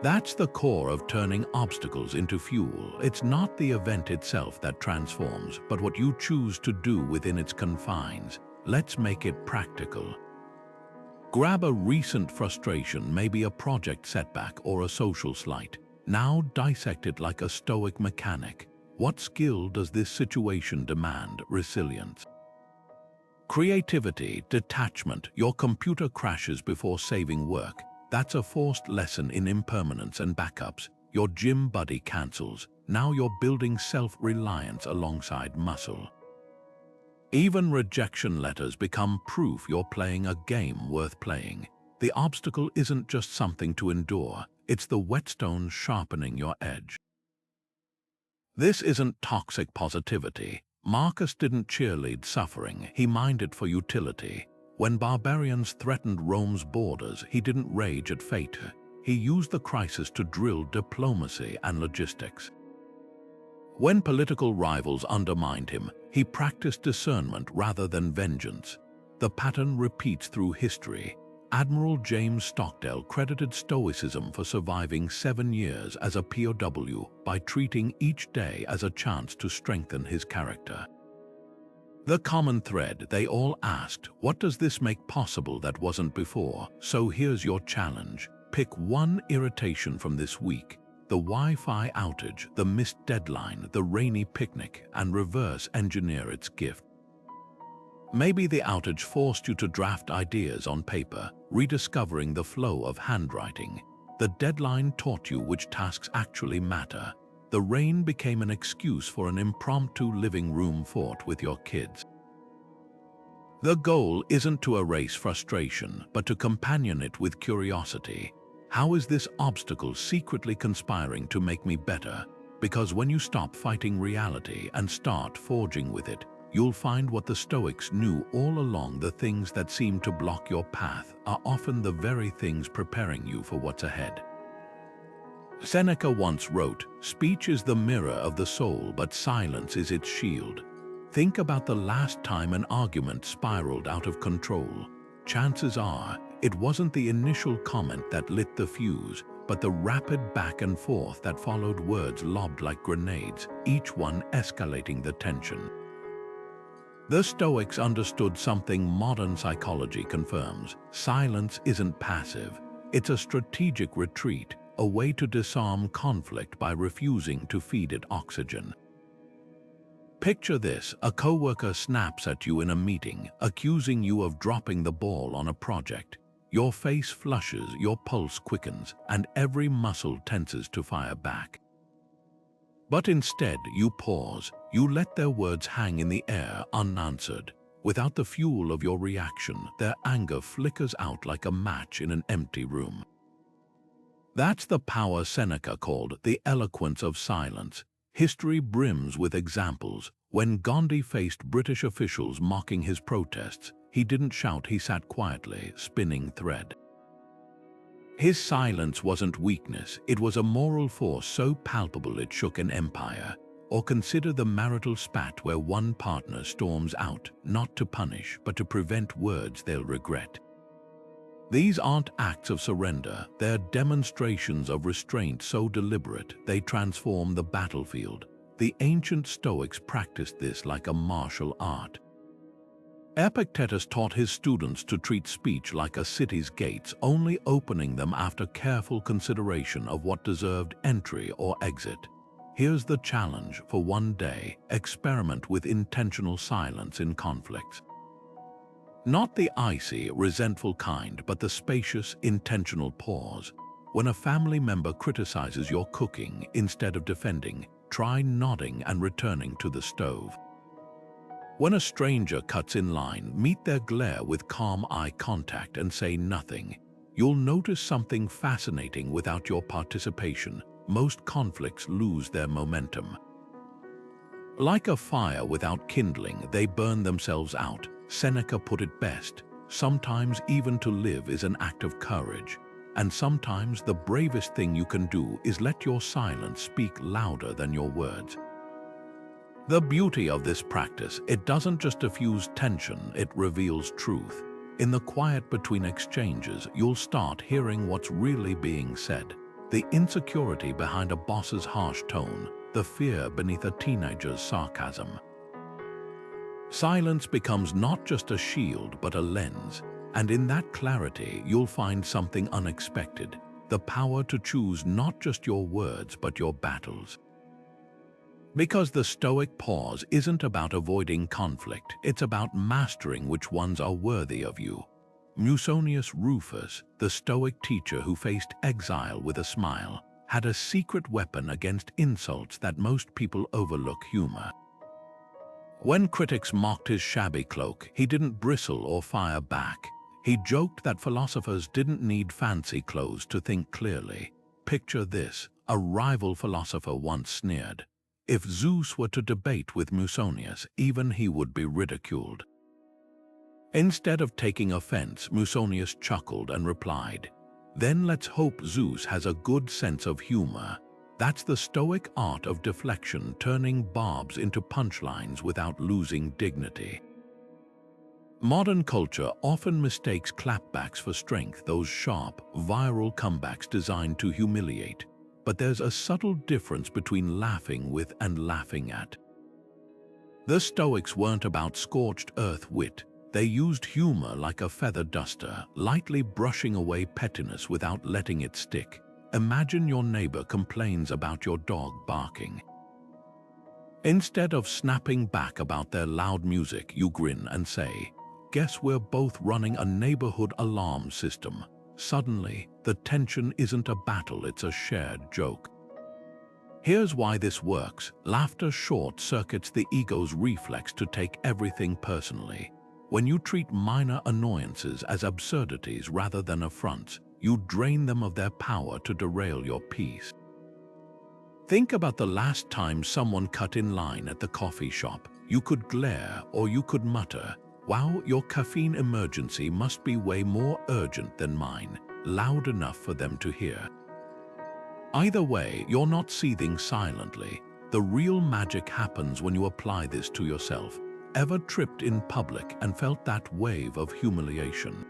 That's the core of turning obstacles into fuel. It's not the event itself that transforms, but what you choose to do within its confines. Let's make it practical. Grab a recent frustration, maybe a project setback or a social slight. Now dissect it like a Stoic mechanic. What skill does this situation demand? Resilience. Creativity, detachment. Your computer crashes before saving work. That's a forced lesson in impermanence and backups. Your gym buddy cancels. Now you're building self-reliance alongside muscle. Even rejection letters become proof you're playing a game worth playing. The obstacle isn't just something to endure, it's the whetstone sharpening your edge. This isn't toxic positivity. Marcus didn't cheerlead suffering, he mined it for utility. When barbarians threatened Rome's borders, he didn't rage at fate. He used the crisis to drill diplomacy and logistics. When political rivals undermined him, he practiced discernment rather than vengeance. The pattern repeats through history. Admiral James Stockdale credited Stoicism for surviving 7 years as a POW by treating each day as a chance to strengthen his character. The common thread, they all asked, what does this make possible that wasn't before? So here's your challenge. Pick one irritation from this week. The Wi-Fi outage, the missed deadline, the rainy picnic, and reverse engineer its gift. Maybe the outage forced you to draft ideas on paper, rediscovering the flow of handwriting. The deadline taught you which tasks actually matter. The rain became an excuse for an impromptu living room fort with your kids. The goal isn't to erase frustration, but to companion it with curiosity. How is this obstacle secretly conspiring to make me better? Because when you stop fighting reality and start forging with it, you'll find what the Stoics knew all along: the things that seem to block your path are often the very things preparing you for what's ahead. Seneca once wrote, "Speech is the mirror of the soul, but silence is its shield." Think about the last time an argument spiraled out of control. Chances are, it wasn't the initial comment that lit the fuse, but the rapid back and forth that followed, words lobbed like grenades, each one escalating the tension. The Stoics understood something modern psychology confirms. Silence isn't passive. It's a strategic retreat, a way to disarm conflict by refusing to feed it oxygen. Picture this: a coworker snaps at you in a meeting, accusing you of dropping the ball on a project. Your face flushes, your pulse quickens, and every muscle tenses to fire back. But instead, you pause. You let their words hang in the air unanswered. Without the fuel of your reaction, their anger flickers out like a match in an empty room. That's the power Seneca called the eloquence of silence. History brims with examples. When Gandhi faced British officials mocking his protests, he didn't shout, he sat quietly, spinning thread. His silence wasn't weakness, it was a moral force so palpable it shook an empire. Or consider the marital spat where one partner storms out, not to punish, but to prevent words they'll regret. These aren't acts of surrender, they're demonstrations of restraint so deliberate they transform the battlefield. The ancient Stoics practiced this like a martial art. Epictetus taught his students to treat speech like a city's gates, only opening them after careful consideration of what deserved entry or exit. Here's the challenge for one day: experiment with intentional silence in conflicts. Not the icy, resentful kind, but the spacious, intentional pause. When a family member criticizes your cooking, instead of defending, try nodding and returning to the stove. When a stranger cuts in line, meet their glare with calm eye contact and say nothing. You'll notice something fascinating without your participation. Most conflicts lose their momentum. Like a fire without kindling, they burn themselves out. Seneca put it best: sometimes even to live is an act of courage, and sometimes the bravest thing you can do is let your silence speak louder than your words. The beauty of this practice, it doesn't just diffuse tension, it reveals truth. In the quiet between exchanges, you'll start hearing what's really being said. The insecurity behind a boss's harsh tone, the fear beneath a teenager's sarcasm. Silence becomes not just a shield but a lens, and in that clarity you'll find something unexpected: the power to choose not just your words but your battles. Because the Stoic pause isn't about avoiding conflict, it's about mastering which ones are worthy of you. Musonius Rufus, the Stoic teacher who faced exile with a smile, had a secret weapon against insults that most people overlook: humor. When critics mocked his shabby cloak, he didn't bristle or fire back. He joked that philosophers didn't need fancy clothes to think clearly. Picture this: a rival philosopher once sneered, "If Zeus were to debate with Musonius, even he would be ridiculed." Instead of taking offense, Musonius chuckled and replied, "Then let's hope Zeus has a good sense of humor." That's the Stoic art of deflection, turning barbs into punchlines without losing dignity. Modern culture often mistakes clapbacks for strength, those sharp, viral comebacks designed to humiliate. But there's a subtle difference between laughing with and laughing at. The Stoics weren't about scorched earth wit. They used humor like a feather duster, lightly brushing away pettiness without letting it stick. Imagine your neighbor complains about your dog barking. Instead of snapping back about their loud music, you grin and say, "Guess we're both running a neighborhood alarm system." Suddenly, the tension isn't a battle, it's a shared joke. Here's why this works. Laughter short-circuits the ego's reflex to take everything personally. When you treat minor annoyances as absurdities rather than affronts, you drain them of their power to derail your peace. Think about the last time someone cut in line at the coffee shop. You could glare or you could mutter, "Wow, your caffeine emergency must be way more urgent than mine," loud enough for them to hear. Either way, you're not seething silently. The real magic happens when you apply this to yourself. Ever tripped in public and felt that wave of humiliation?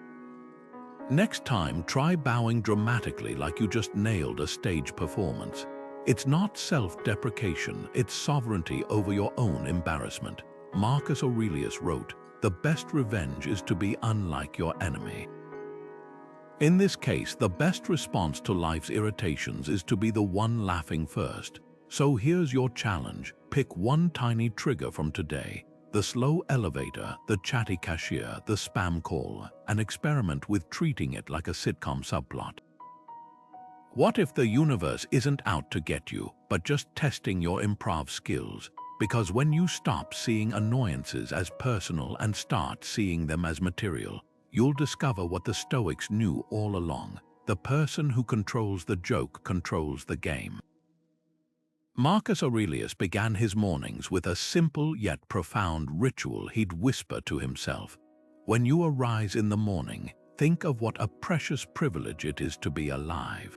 Next time, try bowing dramatically like you just nailed a stage performance. It's not self-deprecation, it's sovereignty over your own embarrassment. Marcus Aurelius wrote, "The best revenge is to be unlike your enemy." In this case, the best response to life's irritations is to be the one laughing first. So here's your challenge. Pick one tiny trigger from today: the slow elevator, the chatty cashier, the spam call, and experiment with treating it like a sitcom subplot. What if the universe isn't out to get you, but just testing your improv skills? Because when you stop seeing annoyances as personal and start seeing them as material, you'll discover what the Stoics knew all along: the person who controls the joke controls the game. Marcus Aurelius began his mornings with a simple yet profound ritual he'd whisper to himself. When you arise in the morning, think of what a precious privilege it is to be alive.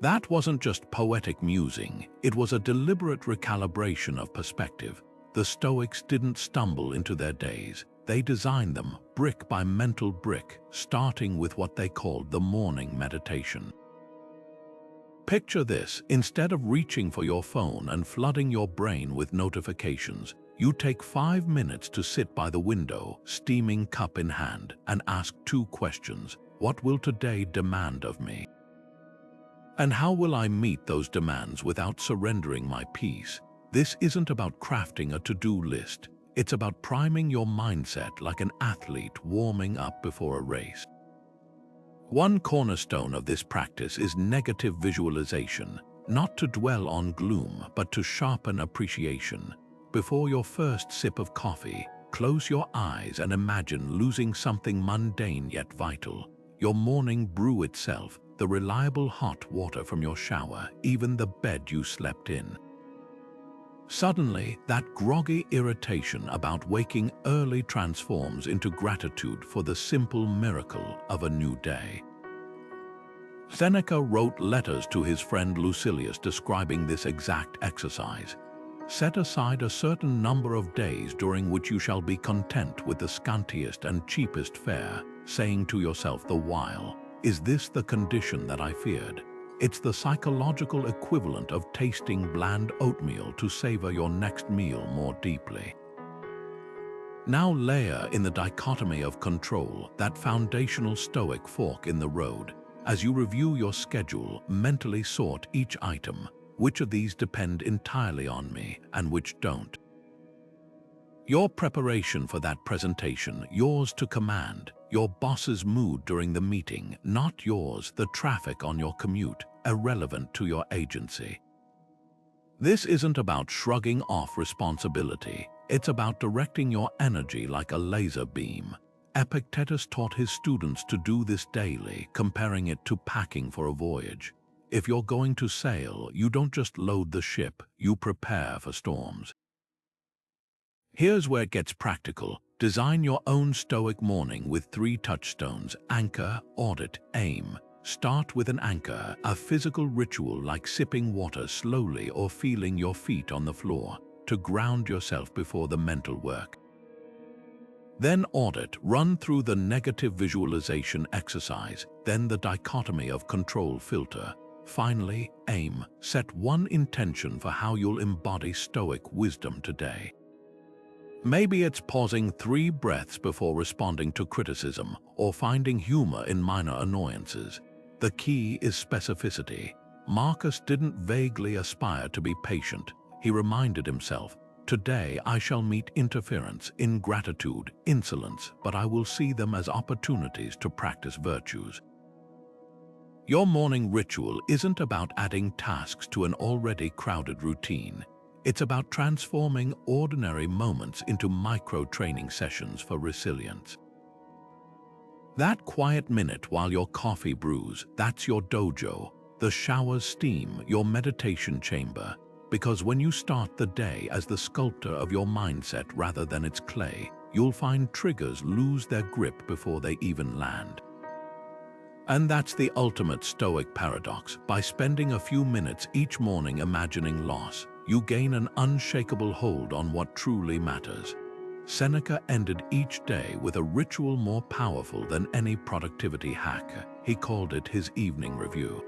That wasn't just poetic musing, it was a deliberate recalibration of perspective. The Stoics didn't stumble into their days. They designed them brick by mental brick, starting with what they called the morning meditation. Picture this: instead of reaching for your phone and flooding your brain with notifications, you take 5 minutes to sit by the window, steaming cup in hand, and ask 2 questions. What will today demand of me? And how will I meet those demands without surrendering my peace? This isn't about crafting a to-do list. It's about priming your mindset like an athlete warming up before a race. One cornerstone of this practice is negative visualization, not to dwell on gloom, but to sharpen appreciation. Before your first sip of coffee, close your eyes and imagine losing something mundane yet vital: your morning brew itself, the reliable hot water from your shower, even the bed you slept in. Suddenly, that groggy irritation about waking early transforms into gratitude for the simple miracle of a new day. Seneca wrote letters to his friend Lucilius describing this exact exercise. Set aside a certain number of days during which you shall be content with the scantiest and cheapest fare, saying to yourself the while, "Is this the condition that I feared?" It's the psychological equivalent of tasting bland oatmeal to savor your next meal more deeply. Now layer in the dichotomy of control, that foundational Stoic fork in the road. As you review your schedule, mentally sort each item. Which of these depend entirely on me, and which don't? Your preparation for that presentation, yours to command. Your boss's mood during the meeting, not yours. The traffic on your commute, irrelevant to your agency. This isn't about shrugging off responsibility. It's about directing your energy like a laser beam. Epictetus taught his students to do this daily, comparing it to packing for a voyage. If you're going to sail, you don't just load the ship, you prepare for storms. Here's where it gets practical. Design your own Stoic morning with 3 touchstones: anchor, audit, aim. Start with an anchor, a physical ritual like sipping water slowly or feeling your feet on the floor, to ground yourself before the mental work. Then audit, run through the negative visualization exercise, then the dichotomy of control filter. Finally, aim, set one intention for how you'll embody Stoic wisdom today. Maybe it's pausing 3 breaths before responding to criticism, or finding humor in minor annoyances. The key is specificity. Marcus didn't vaguely aspire to be patient. He reminded himself, "Today I shall meet interference, ingratitude, insolence, but I will see them as opportunities to practice virtues." Your morning ritual isn't about adding tasks to an already crowded routine. It's about transforming ordinary moments into micro-training sessions for resilience. That quiet minute while your coffee brews, that's your dojo. The shower's steam, your meditation chamber. Because when you start the day as the sculptor of your mindset rather than its clay, you'll find triggers lose their grip before they even land. And that's the ultimate Stoic paradox. By spending a few minutes each morning imagining loss, you gain an unshakable hold on what truly matters. Seneca ended each day with a ritual more powerful than any productivity hack. He called it his evening review.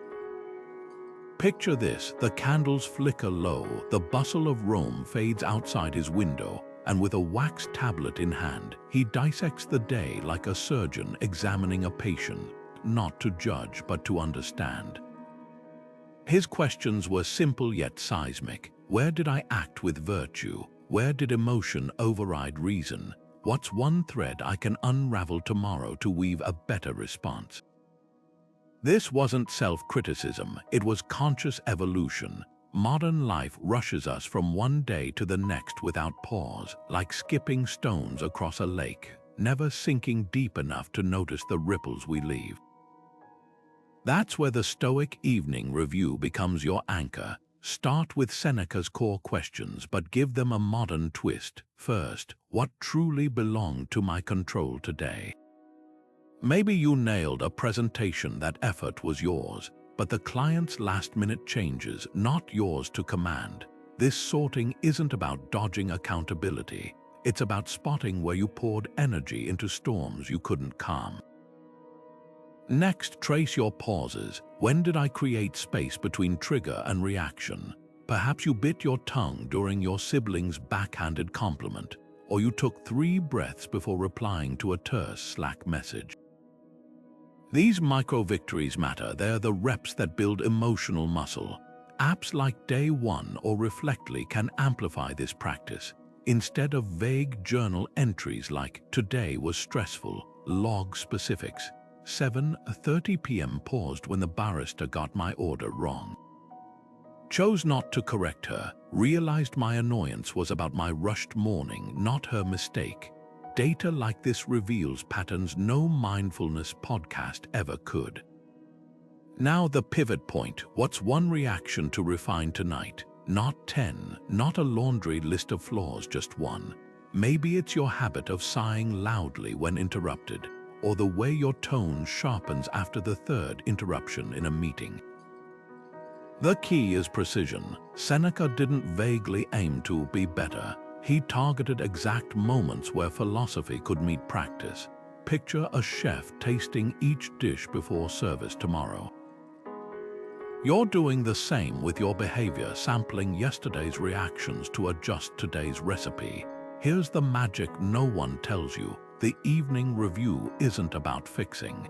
Picture this: the candles flicker low, the bustle of Rome fades outside his window, and with a wax tablet in hand, he dissects the day like a surgeon examining a patient, not to judge but to understand. His questions were simple yet seismic. Where did I act with virtue? Where did emotion override reason? What's one thread I can unravel tomorrow to weave a better response? This wasn't self-criticism, it was conscious evolution. Modern life rushes us from one day to the next without pause, like skipping stones across a lake, never sinking deep enough to notice the ripples we leave. That's where the Stoic evening review becomes your anchor. Start with Seneca's core questions, but give them a modern twist. First, what truly belonged to my control today? Maybe you nailed a presentation, that effort was yours, but the client's last-minute changes, not yours to command. This sorting isn't about dodging accountability. It's about spotting where you poured energy into storms you couldn't calm. Next, trace your pauses. When did I create space between trigger and reaction? Perhaps you bit your tongue during your sibling's backhanded compliment, or you took 3 breaths before replying to a terse Slack message. These micro-victories matter. They're the reps that build emotional muscle. Apps like Day One or Reflectly can amplify this practice. Instead of vague journal entries like, "Today was stressful," log specifics. 7:30 p.m. paused when the barista got my order wrong. Chose not to correct her. Realized my annoyance was about my rushed morning, not her mistake. Data like this reveals patterns no mindfulness podcast ever could. Now the pivot point. What's one reaction to refine tonight? Not 10, not a laundry list of flaws, just one. Maybe it's your habit of sighing loudly when interrupted, or the way your tone sharpens after the 3rd interruption in a meeting. The key is precision. Seneca didn't vaguely aim to be better. He targeted exact moments where philosophy could meet practice. Picture a chef tasting each dish before service tomorrow. You're doing the same with your behavior, sampling yesterday's reactions to adjust today's recipe. Here's the magic no one tells you. The evening review isn't about fixing.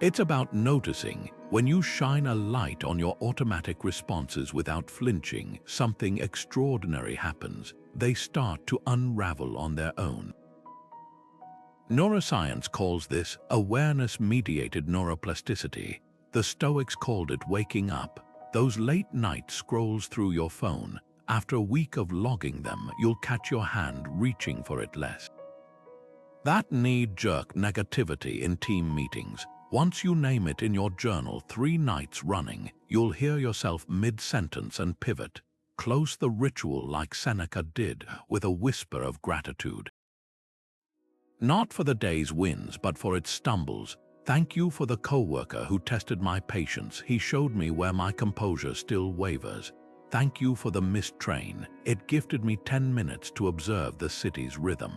It's about noticing. When you shine a light on your automatic responses without flinching, something extraordinary happens. They start to unravel on their own. Neuroscience calls this awareness-mediated neuroplasticity. The Stoics called it waking up. Those late-night scrolls through your phone. After a week of logging them, you'll catch your hand reaching for it less. That knee-jerk negativity in team meetings. Once you name it in your journal 3 nights running, you'll hear yourself mid-sentence and pivot. Close the ritual like Seneca did, with a whisper of gratitude. Not for the day's wins, but for its stumbles. Thank you for the coworker who tested my patience. He showed me where my composure still wavers. Thank you for the missed train. It gifted me 10 minutes to observe the city's rhythm.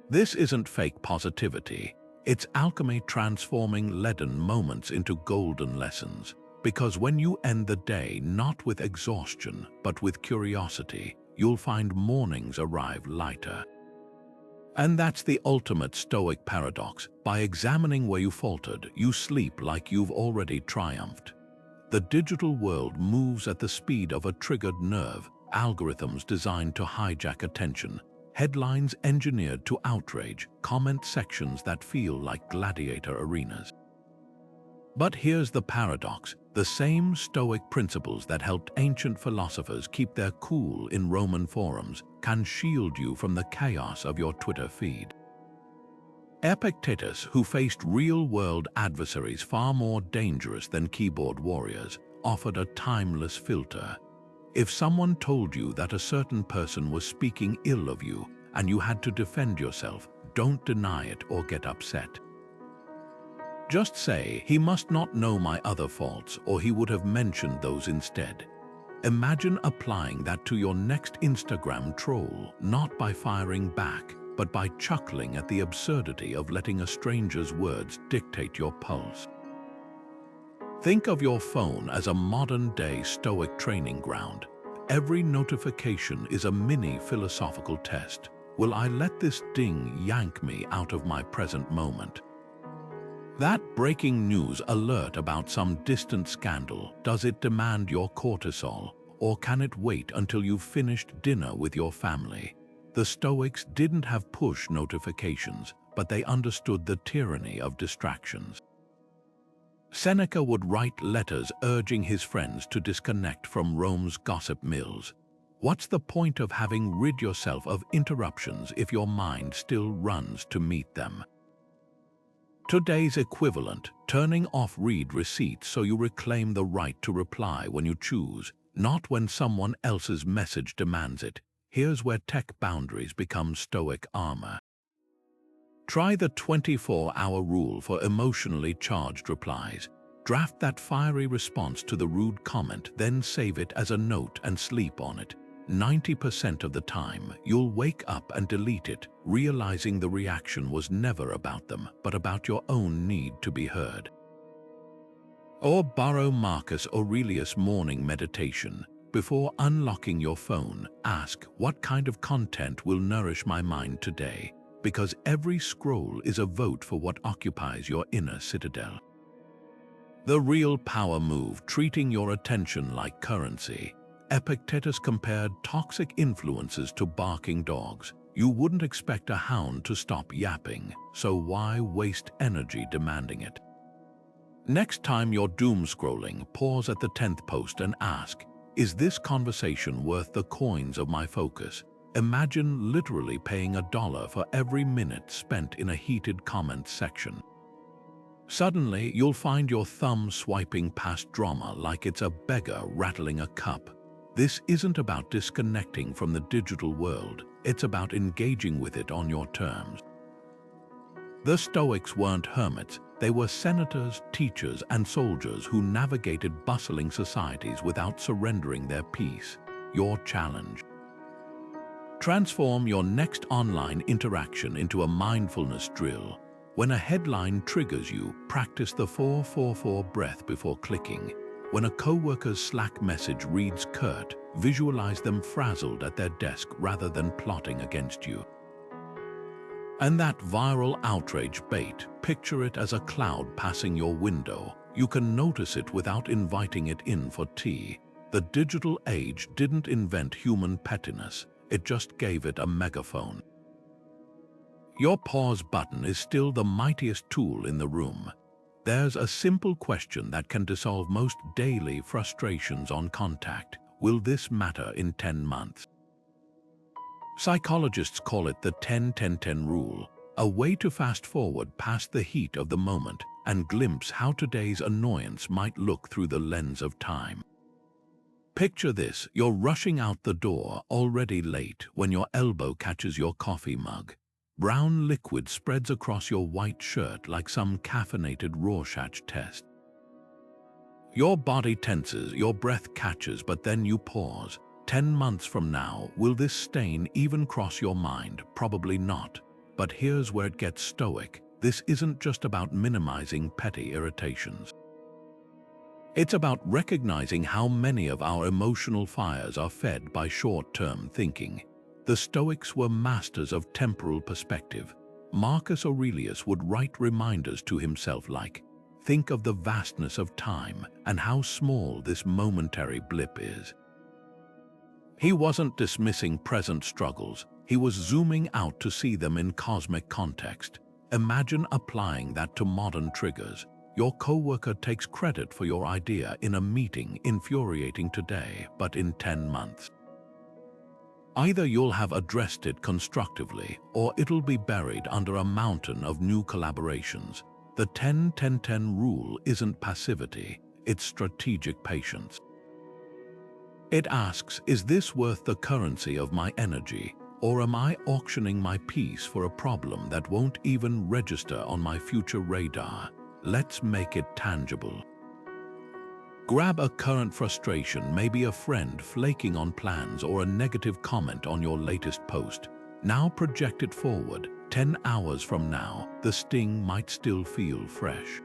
This isn't fake positivity. It's alchemy transforming leaden moments into golden lessons. Because when you end the day not with exhaustion, but with curiosity, you'll find mornings arrive lighter. And that's the ultimate Stoic paradox. By examining where you faltered, you sleep like you've already triumphed. The digital world moves at the speed of a triggered nerve, algorithms designed to hijack attention, headlines engineered to outrage, comment sections that feel like gladiator arenas. But here's the paradox. The same Stoic principles that helped ancient philosophers keep their cool in Roman forums can shield you from the chaos of your Twitter feed. Epictetus, who faced real-world adversaries far more dangerous than keyboard warriors, offered a timeless filter. If someone told you that a certain person was speaking ill of you and you had to defend yourself, don't deny it or get upset. Just say, "He must not know my other faults, or he would have mentioned those instead." Imagine applying that to your next Instagram troll, not by firing back, but by chuckling at the absurdity of letting a stranger's words dictate your pulse. Think of your phone as a modern-day Stoic training ground. Every notification is a mini philosophical test. Will I let this ding yank me out of my present moment? That breaking news alert about some distant scandal, does it demand your cortisol, or can it wait until you've finished dinner with your family? The Stoics didn't have push notifications, but they understood the tyranny of distractions. Seneca would write letters urging his friends to disconnect from Rome's gossip mills. What's the point of having rid yourself of interruptions if your mind still runs to meet them? Today's equivalent, turning off read receipts so you reclaim the right to reply when you choose, not when someone else's message demands it. Here's where tech boundaries become Stoic armor. Try the 24-hour rule for emotionally charged replies. Draft that fiery response to the rude comment, then save it as a note and sleep on it. 90% of the time, you'll wake up and delete it, realizing the reaction was never about them, but about your own need to be heard. Or borrow Marcus Aurelius' morning meditation. Before unlocking your phone, ask, what kind of content will nourish my mind today? Because every scroll is a vote for what occupies your inner citadel. The real power move, treating your attention like currency. Epictetus compared toxic influences to barking dogs. You wouldn't expect a hound to stop yapping, so why waste energy demanding it? Next time you're doom scrolling, pause at the 10th post and ask, is this conversation worth the coins of my focus? Imagine literally paying $1 for every minute spent in a heated comments section. Suddenly, you'll find your thumb swiping past drama like it's a beggar rattling a cup. This isn't about disconnecting from the digital world, it's about engaging with it on your terms. The Stoics weren't hermits, they were senators, teachers, and soldiers who navigated bustling societies without surrendering their peace. Your challenge. Transform your next online interaction into a mindfulness drill. When a headline triggers you, practice the 4-4-4 breath before clicking. When a coworker's Slack message reads curt, visualize them frazzled at their desk rather than plotting against you. And that viral outrage bait, picture it as a cloud passing your window. You can notice it without inviting it in for tea. The digital age didn't invent human pettiness, it just gave it a megaphone. Your pause button is still the mightiest tool in the room. There's a simple question that can dissolve most daily frustrations on contact. Will this matter in 10 months? Psychologists call it the 10-10-10 rule, a way to fast forward past the heat of the moment and glimpse how today's annoyance might look through the lens of time. Picture this, you're rushing out the door, already late, when your elbow catches your coffee mug. Brown liquid spreads across your white shirt like some caffeinated Rorschach test. Your body tenses, your breath catches, but then you pause. 10 months from now, will this stain even cross your mind? Probably not. But here's where it gets stoic. This isn't just about minimizing petty irritations. It's about recognizing how many of our emotional fires are fed by short-term thinking. The Stoics were masters of temporal perspective. Marcus Aurelius would write reminders to himself like, think of the vastness of time and how small this momentary blip is. He wasn't dismissing present struggles, he was zooming out to see them in cosmic context. Imagine applying that to modern triggers. Your coworker takes credit for your idea in a meeting, infuriating today, but in 10 months. Either you'll have addressed it constructively, or it'll be buried under a mountain of new collaborations. The 10-10-10 rule isn't passivity, it's strategic patience. It asks, is this worth the currency of my energy, or am I auctioning my peace for a problem that won't even register on my future radar? Let's make it tangible. Grab a current frustration, maybe a friend flaking on plans or a negative comment on your latest post. Now project it forward. 10 hours from now, the sting might still feel fresh.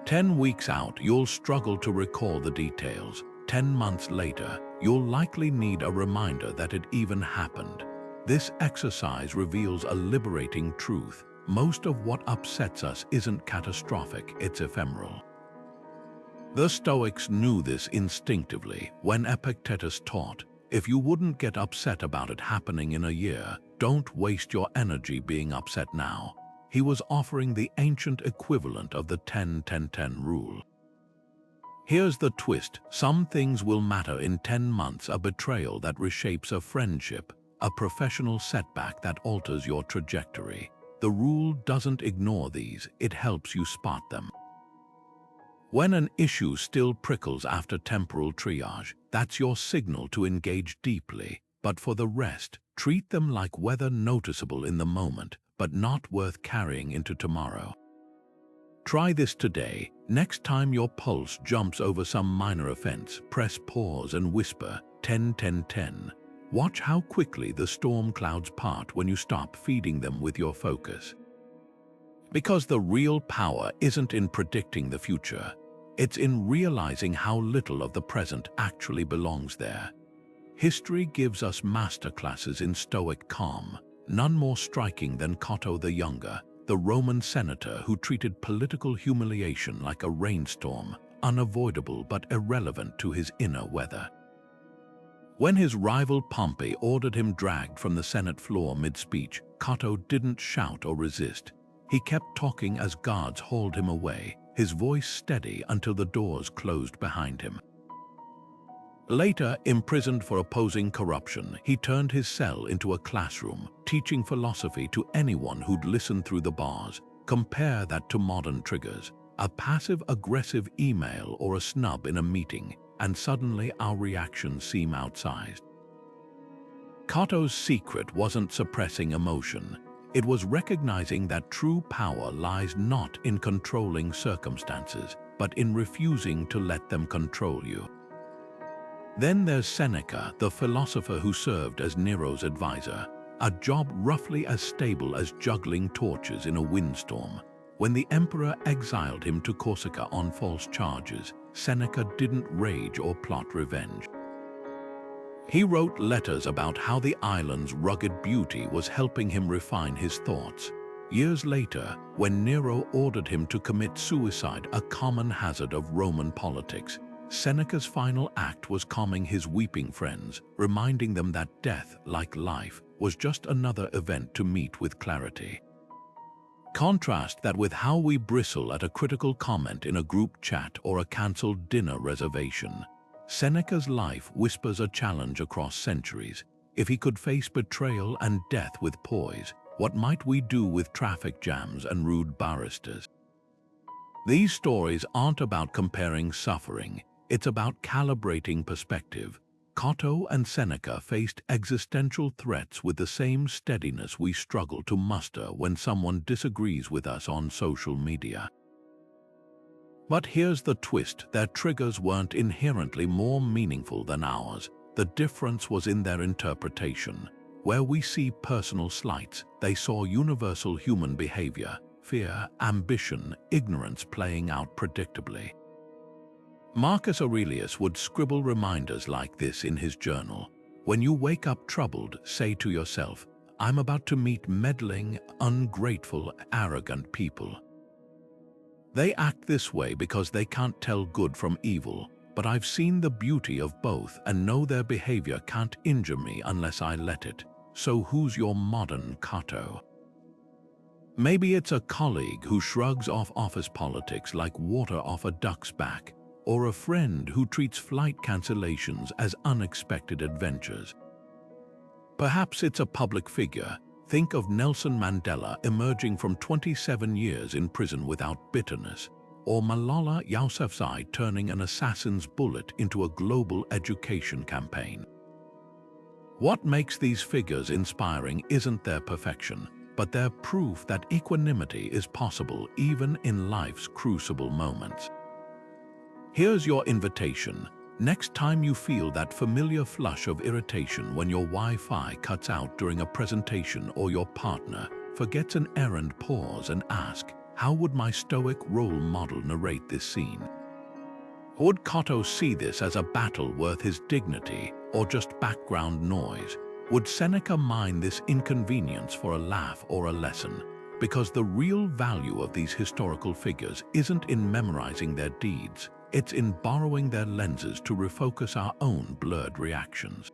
10 weeks out, you'll struggle to recall the details. 10 months later, you'll likely need a reminder that it even happened. This exercise reveals a liberating truth. most of what upsets us isn't catastrophic, it's ephemeral. The Stoics knew this instinctively when Epictetus taught, if you wouldn't get upset about it happening in a year, don't waste your energy being upset now. He was offering the ancient equivalent of the 10-10-10 rule. Here's the twist: some things will matter in 10 months, a betrayal that reshapes a friendship, a professional setback that alters your trajectory. The rule doesn't ignore these, it helps you spot them. When an issue still prickles after temporal triage, that's your signal to engage deeply. But for the rest, treat them like weather, noticeable in the moment, but not worth carrying into tomorrow. Try this today. Next time your pulse jumps over some minor offense, press pause and whisper 10-10-10. Watch how quickly the storm clouds part when you stop feeding them with your focus. Because the real power isn't in predicting the future, it's in realizing how little of the present actually belongs there. History gives us masterclasses in Stoic calm, none more striking than Cato the Younger, the Roman senator who treated political humiliation like a rainstorm, unavoidable but irrelevant to his inner weather. When his rival Pompey ordered him dragged from the Senate floor mid-speech, Cato didn't shout or resist. He kept talking as guards hauled him away, his voice steady until the doors closed behind him. Later, imprisoned for opposing corruption, he turned his cell into a classroom, teaching philosophy to anyone who'd listen through the bars. Compare that to modern triggers, a passive-aggressive email or a snub in a meeting, and suddenly our reactions seem outsized. Cato's secret wasn't suppressing emotion. It was recognizing that true power lies not in controlling circumstances, but in refusing to let them control you. Then there's Seneca, the philosopher who served as Nero's advisor, a job roughly as stable as juggling torches in a windstorm. When the emperor exiled him to Corsica on false charges, Seneca didn't rage or plot revenge. He wrote letters about how the island's rugged beauty was helping him refine his thoughts. Years later, when Nero ordered him to commit suicide, a common hazard of Roman politics, Seneca's final act was calming his weeping friends, reminding them that death, like life, was just another event to meet with clarity. Contrast that with how we bristle at a critical comment in a group chat or a cancelled dinner reservation. Seneca's life whispers a challenge across centuries. If he could face betrayal and death with poise, what might we do with traffic jams and rude baristas? These stories aren't about comparing suffering, it's about calibrating perspective. Cato and Seneca faced existential threats with the same steadiness we struggle to muster when someone disagrees with us on social media. But here's the twist: their triggers weren't inherently more meaningful than ours. The difference was in their interpretation. Where we see personal slights, they saw universal human behavior, fear, ambition, ignorance playing out predictably. Marcus Aurelius would scribble reminders like this in his journal. When you wake up troubled, say to yourself, I'm about to meet meddling, ungrateful, arrogant people. They act this way because they can't tell good from evil, but I've seen the beauty of both and know their behavior can't injure me unless I let it. So who's your modern Cato? Maybe it's a colleague who shrugs off office politics like water off a duck's back, or a friend who treats flight cancellations as unexpected adventures. Perhaps it's a public figure. Think of Nelson Mandela emerging from 27 years in prison without bitterness, or Malala Yousafzai turning an assassin's bullet into a global education campaign. What makes these figures inspiring isn't their perfection, but their proof that equanimity is possible even in life's crucible moments. Here's your invitation. Next time you feel that familiar flush of irritation when your Wi-Fi cuts out during a presentation or your partner forgets an errand, pause and ask, how would my Stoic role model narrate this scene? Would Cato see this as a battle worth his dignity or just background noise? Would Seneca mind this inconvenience for a laugh or a lesson? because the real value of these historical figures isn't in memorizing their deeds, it's in borrowing their lenses to refocus our own blurred reactions.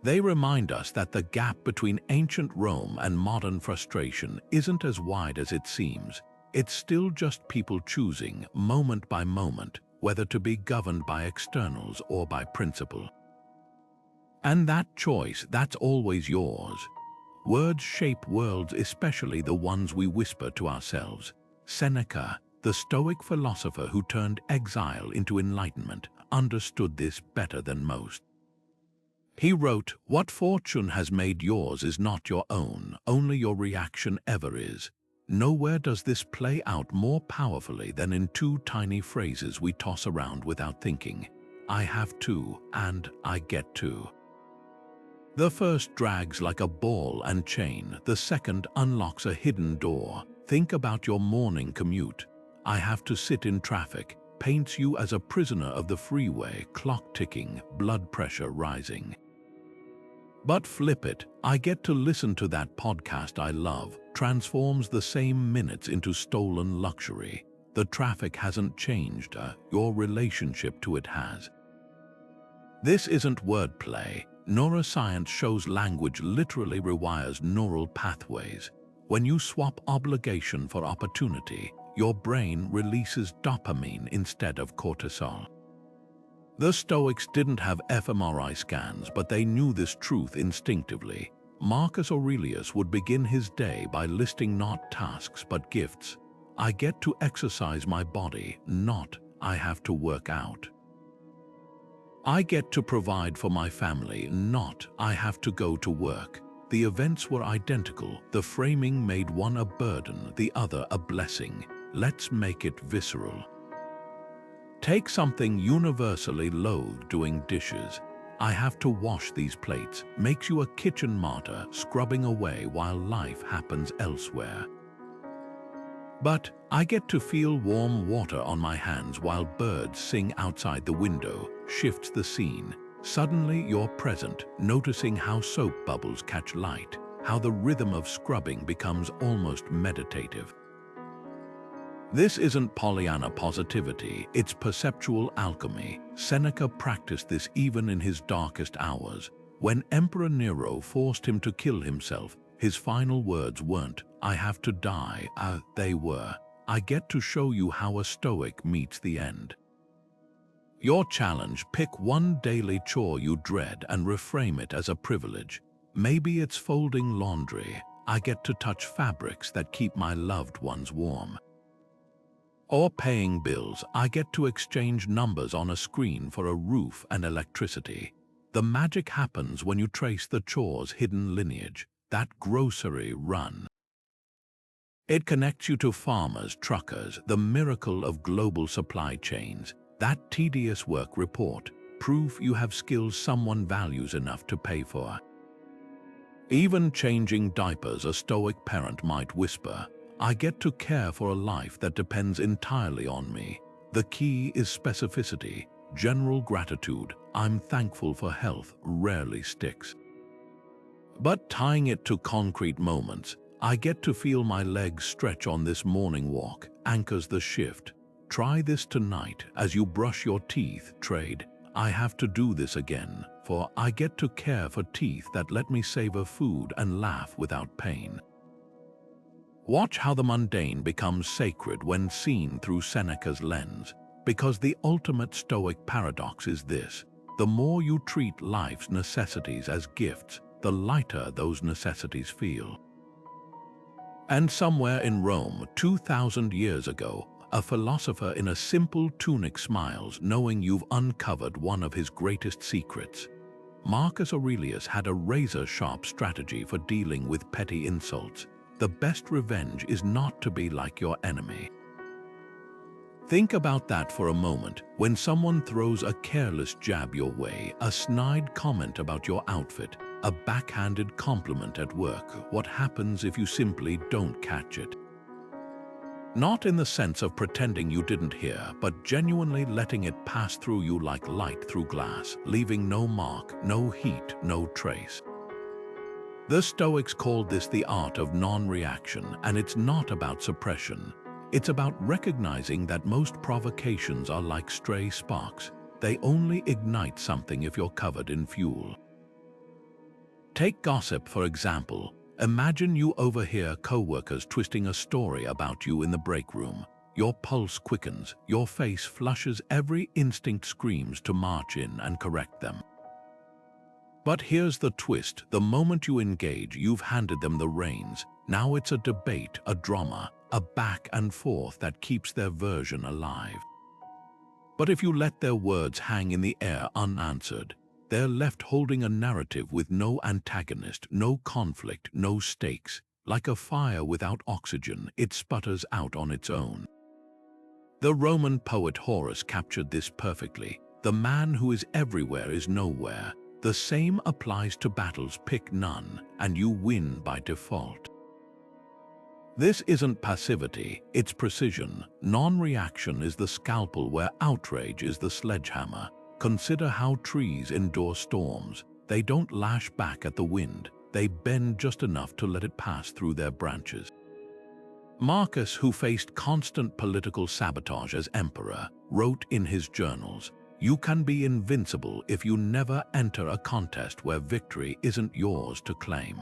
They remind us that the gap between ancient Rome and modern frustration isn't as wide as it seems. It's still just people choosing, moment by moment, whether to be governed by externals or by principle. And that choice, that's always yours. Words shape worlds, especially the ones we whisper to ourselves. Seneca, the Stoic philosopher who turned exile into enlightenment, understood this better than most. He wrote, "What fortune has made yours is not your own, only your reaction ever is." Nowhere does this play out more powerfully than in two tiny phrases we toss around without thinking. I have to, and I get to. The first drags like a ball and chain, the second unlocks a hidden door. Think about your morning commute. I have to sit in traffic, paints you as a prisoner of the freeway, clock ticking, blood pressure rising. But flip it, I get to listen to that podcast I love, transforms the same minutes into stolen luxury. The traffic hasn't changed, your relationship to it has. This isn't wordplay. Neuroscience shows language literally rewires neural pathways. When you swap obligation for opportunity, your brain releases dopamine instead of cortisol. The Stoics didn't have fMRI scans, but they knew this truth instinctively. Marcus Aurelius would begin his day by listing not tasks but gifts. I get to exercise my body, not I have to work out. I get to provide for my family, not I have to go to work. The events were identical. The framing made one a burden, the other a blessing. Let's make it visceral. Take something universally loathed, doing dishes. I have to wash these plates, makes you a kitchen martyr, scrubbing away while life happens elsewhere. But I get to feel warm water on my hands while birds sing outside the window, shifts the scene. Suddenly you're present, noticing how soap bubbles catch light, how the rhythm of scrubbing becomes almost meditative. This isn't Pollyanna positivity, it's perceptual alchemy. Seneca practiced this even in his darkest hours. When Emperor Nero forced him to kill himself, his final words weren't, I have to die, they were, I get to show you how a Stoic meets the end. Your challenge, pick one daily chore you dread and reframe it as a privilege. Maybe it's folding laundry. I get to touch fabrics that keep my loved ones warm. Or paying bills, I get to exchange numbers on a screen for a roof and electricity. The magic happens when you trace the chore's hidden lineage, that grocery run. It connects you to farmers, truckers, the miracle of global supply chains. That tedious work report, proof you have skills someone values enough to pay for. Even changing diapers, a Stoic parent might whisper, I get to care for a life that depends entirely on me. The key is specificity, general gratitude. I'm thankful for health rarely sticks. But tying it to concrete moments, I get to feel my legs stretch on this morning walk, anchors the shift. Try this tonight as you brush your teeth, trade. I have to do this again, for I get to care for teeth that let me savor food and laugh without pain. Watch how the mundane becomes sacred when seen through Seneca's lens, because the ultimate Stoic paradox is this: the more you treat life's necessities as gifts, the lighter those necessities feel. And somewhere in Rome, 2,000 years ago, a philosopher in a simple tunic smiles, knowing you've uncovered one of his greatest secrets. Marcus Aurelius had a razor-sharp strategy for dealing with petty insults. The best revenge is not to be like your enemy. Think about that for a moment. When someone throws a careless jab your way, a snide comment about your outfit, a backhanded compliment at work, what happens if you simply don't catch it? Not in the sense of pretending you didn't hear, but genuinely letting it pass through you like light through glass, leaving no mark, no heat, no trace. The Stoics called this the art of non-reaction, and it's not about suppression. It's about recognizing that most provocations are like stray sparks. They only ignite something if you're covered in fuel. Take gossip, for example. Imagine you overhear co-workers twisting a story about you in the break room. Your pulse quickens, your face flushes, every instinct screams to march in and correct them. But here's the twist: the moment you engage, you've handed them the reins. Now it's a debate, a drama, a back and forth that keeps their version alive. But if you let their words hang in the air unanswered, they're left holding a narrative with no antagonist, no conflict, no stakes. Like a fire without oxygen, it sputters out on its own. The Roman poet Horace captured this perfectly. The man who is everywhere is nowhere. The same applies to battles. Pick none, and you win by default. This isn't passivity, it's precision. Non-reaction is the scalpel where outrage is the sledgehammer. Consider how trees endure storms. They don't lash back at the wind. They bend just enough to let it pass through their branches. Marcus, who faced constant political sabotage as emperor, wrote in his journals, "You can be invincible if you never enter a contest where victory isn't yours to claim."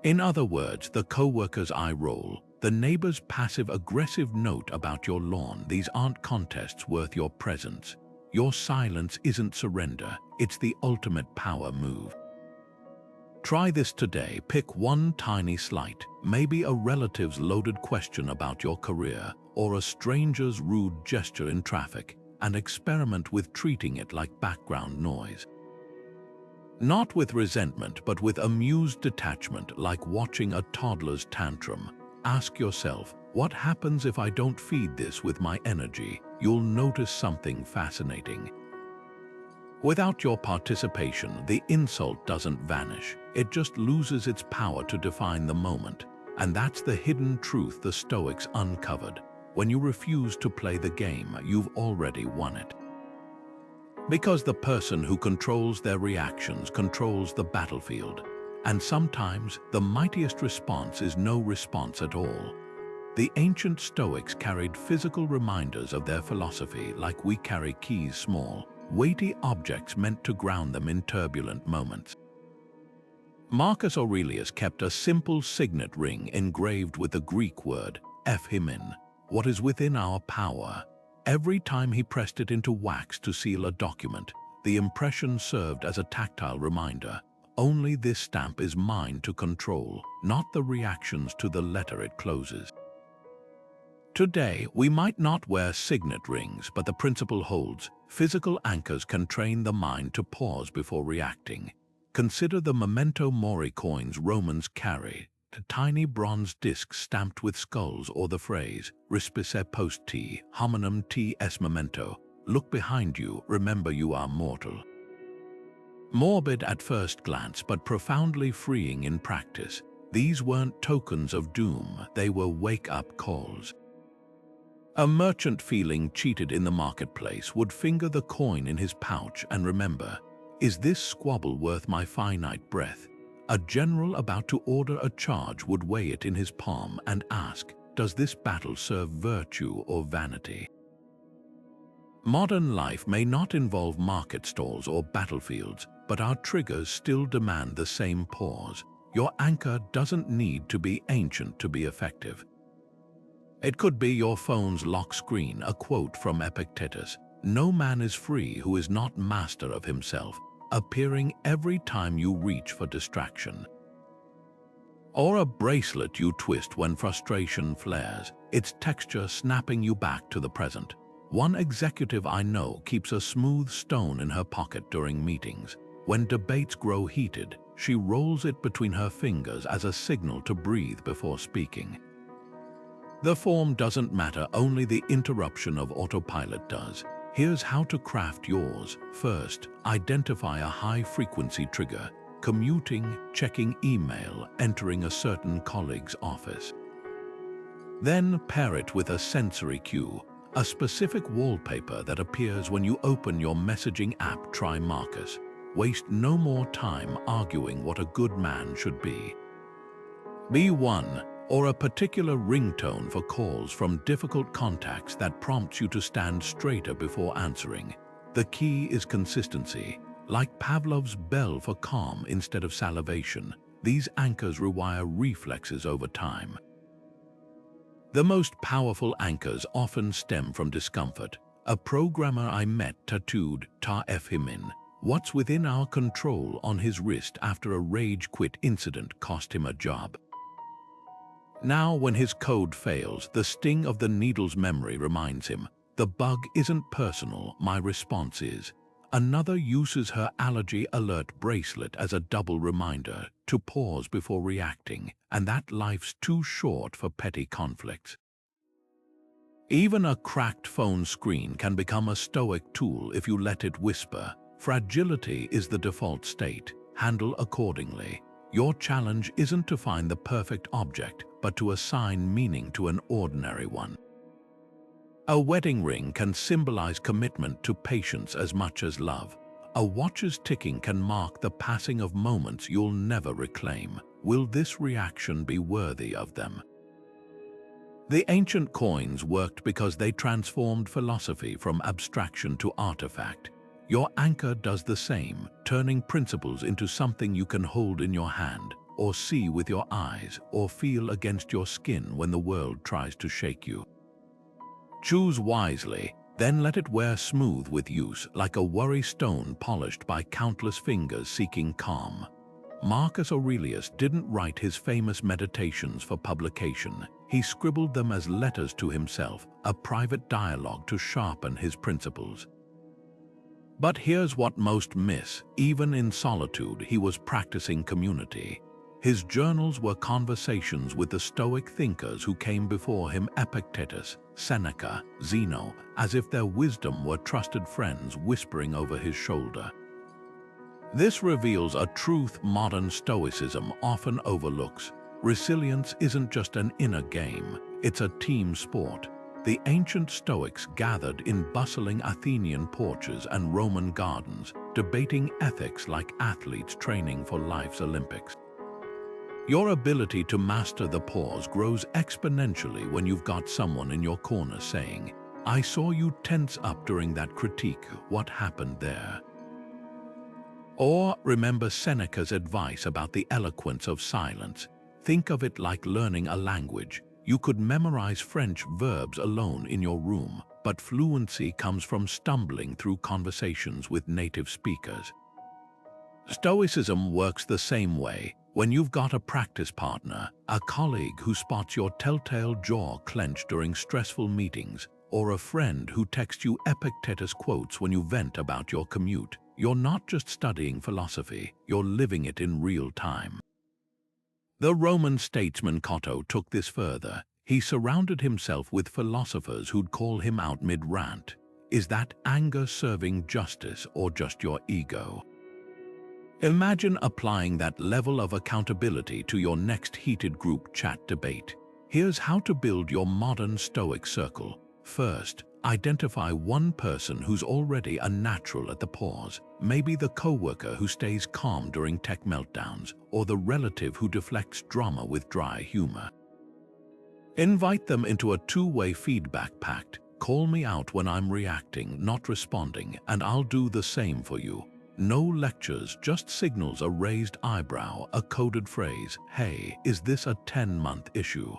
In other words, the co-worker's eye roll, the neighbor's passive-aggressive note about your lawn, these aren't contests worth your presence. Your silence isn't surrender, it's the ultimate power move. Try this today. Pick one tiny slight, maybe a relative's loaded question about your career, or a stranger's rude gesture in traffic, and experiment with treating it like background noise. Not with resentment, but with amused detachment, like watching a toddler's tantrum. Ask yourself, what happens if I don't feed this with my energy? You'll notice something fascinating. Without your participation, the insult doesn't vanish. It just loses its power to define the moment. And that's the hidden truth the Stoics uncovered. When you refuse to play the game, you've already won it. Because the person who controls their reactions controls the battlefield. And sometimes, the mightiest response is no response at all. The ancient Stoics carried physical reminders of their philosophy, like we carry keys, small, weighty objects meant to ground them in turbulent moments. Marcus Aurelius kept a simple signet ring engraved with the Greek word ephemin, what is within our power. Every time he pressed it into wax to seal a document, the impression served as a tactile reminder. Only this stamp is mine to control, not the reactions to the letter it closes. Today, we might not wear signet rings, but the principle holds. Physical anchors can train the mind to pause before reacting. Consider the memento mori coins Romans carried, the tiny bronze discs stamped with skulls, or the phrase, respice post te, hominum te es memento, look behind you, remember you are mortal. Morbid at first glance, but profoundly freeing in practice. These weren't tokens of doom, they were wake-up calls. A merchant feeling cheated in the marketplace would finger the coin in his pouch and remember, is this squabble worth my finite breath? A general about to order a charge would weigh it in his palm and ask, does this battle serve virtue or vanity? Modern life may not involve market stalls or battlefields, but our triggers still demand the same pause. Your anchor doesn't need to be ancient to be effective. It could be your phone's lock screen, a quote from Epictetus, "No man is free who is not master of himself," appearing every time you reach for distraction. Or a bracelet you twist when frustration flares, its texture snapping you back to the present. One executive I know keeps a smooth stone in her pocket during meetings. When debates grow heated, she rolls it between her fingers as a signal to breathe before speaking. The form doesn't matter, only the interruption of autopilot does. Here's how to craft yours. First, identify a high-frequency trigger: commuting, checking email, entering a certain colleague's office. Then pair it with a sensory cue, a specific wallpaper that appears when you open your messaging app. Try Marcus. Waste no more time arguing what a good man should be. Be one, or a particular ringtone for calls from difficult contacts that prompts you to stand straighter before answering. The key is consistency. Like Pavlov's bell for calm instead of salivation, these anchors rewire reflexes over time. The most powerful anchors often stem from discomfort. A programmer I met tattooed "Ta F him in, what's within our control" on his wrist after a rage quit incident cost him a job. Now, when his code fails, the sting of the needle's memory reminds him, the bug isn't personal, my response is. Another uses her allergy alert bracelet as a double reminder to pause before reacting, and that life's too short for petty conflicts. Even a cracked phone screen can become a Stoic tool if you let it whisper. Fragility is the default state. Handle accordingly. Your challenge isn't to find the perfect object, but to assign meaning to an ordinary one. A wedding ring can symbolize commitment to patience as much as love. A watch's ticking can mark the passing of moments you'll never reclaim. Will this reaction be worthy of them? The ancient coins worked because they transformed philosophy from abstraction to artifact. Your anchor does the same, turning principles into something you can hold in your hand, or see with your eyes, or feel against your skin when the world tries to shake you. Choose wisely, then let it wear smooth with use, like a worry stone polished by countless fingers seeking calm. Marcus Aurelius didn't write his famous meditations for publication. He scribbled them as letters to himself, a private dialogue to sharpen his principles. But here's what most miss. Even in solitude, he was practicing community. His journals were conversations with the Stoic thinkers who came before him: Epictetus, Seneca, Zeno, as if their wisdom were trusted friends whispering over his shoulder. This reveals a truth modern Stoicism often overlooks. Resilience isn't just an inner game, it's a team sport. The ancient Stoics gathered in bustling Athenian porches and Roman gardens, debating ethics like athletes training for life's Olympics. Your ability to master the pause grows exponentially when you've got someone in your corner saying, "I saw you tense up during that critique, what happened there?" Or remember Seneca's advice about the eloquence of silence. Think of it like learning a language. You could memorize French verbs alone in your room, but fluency comes from stumbling through conversations with native speakers. Stoicism works the same way. When you've got a practice partner, a colleague who spots your telltale jaw clench during stressful meetings, or a friend who texts you Epictetus quotes when you vent about your commute, you're not just studying philosophy, you're living it in real time. The Roman statesman Cato took this further. He surrounded himself with philosophers who'd call him out mid-rant. Is that anger serving justice or just your ego? Imagine applying that level of accountability to your next heated group chat debate. Here's how to build your modern Stoic circle. First, identify one person who's already a natural at the pause. Maybe the coworker who stays calm during tech meltdowns, or the relative who deflects drama with dry humor. Invite them into a two-way feedback pact. Call me out when I'm reacting, not responding, and I'll do the same for you. No lectures, just signals: a raised eyebrow, a coded phrase, "Hey, is this a 10-month issue?"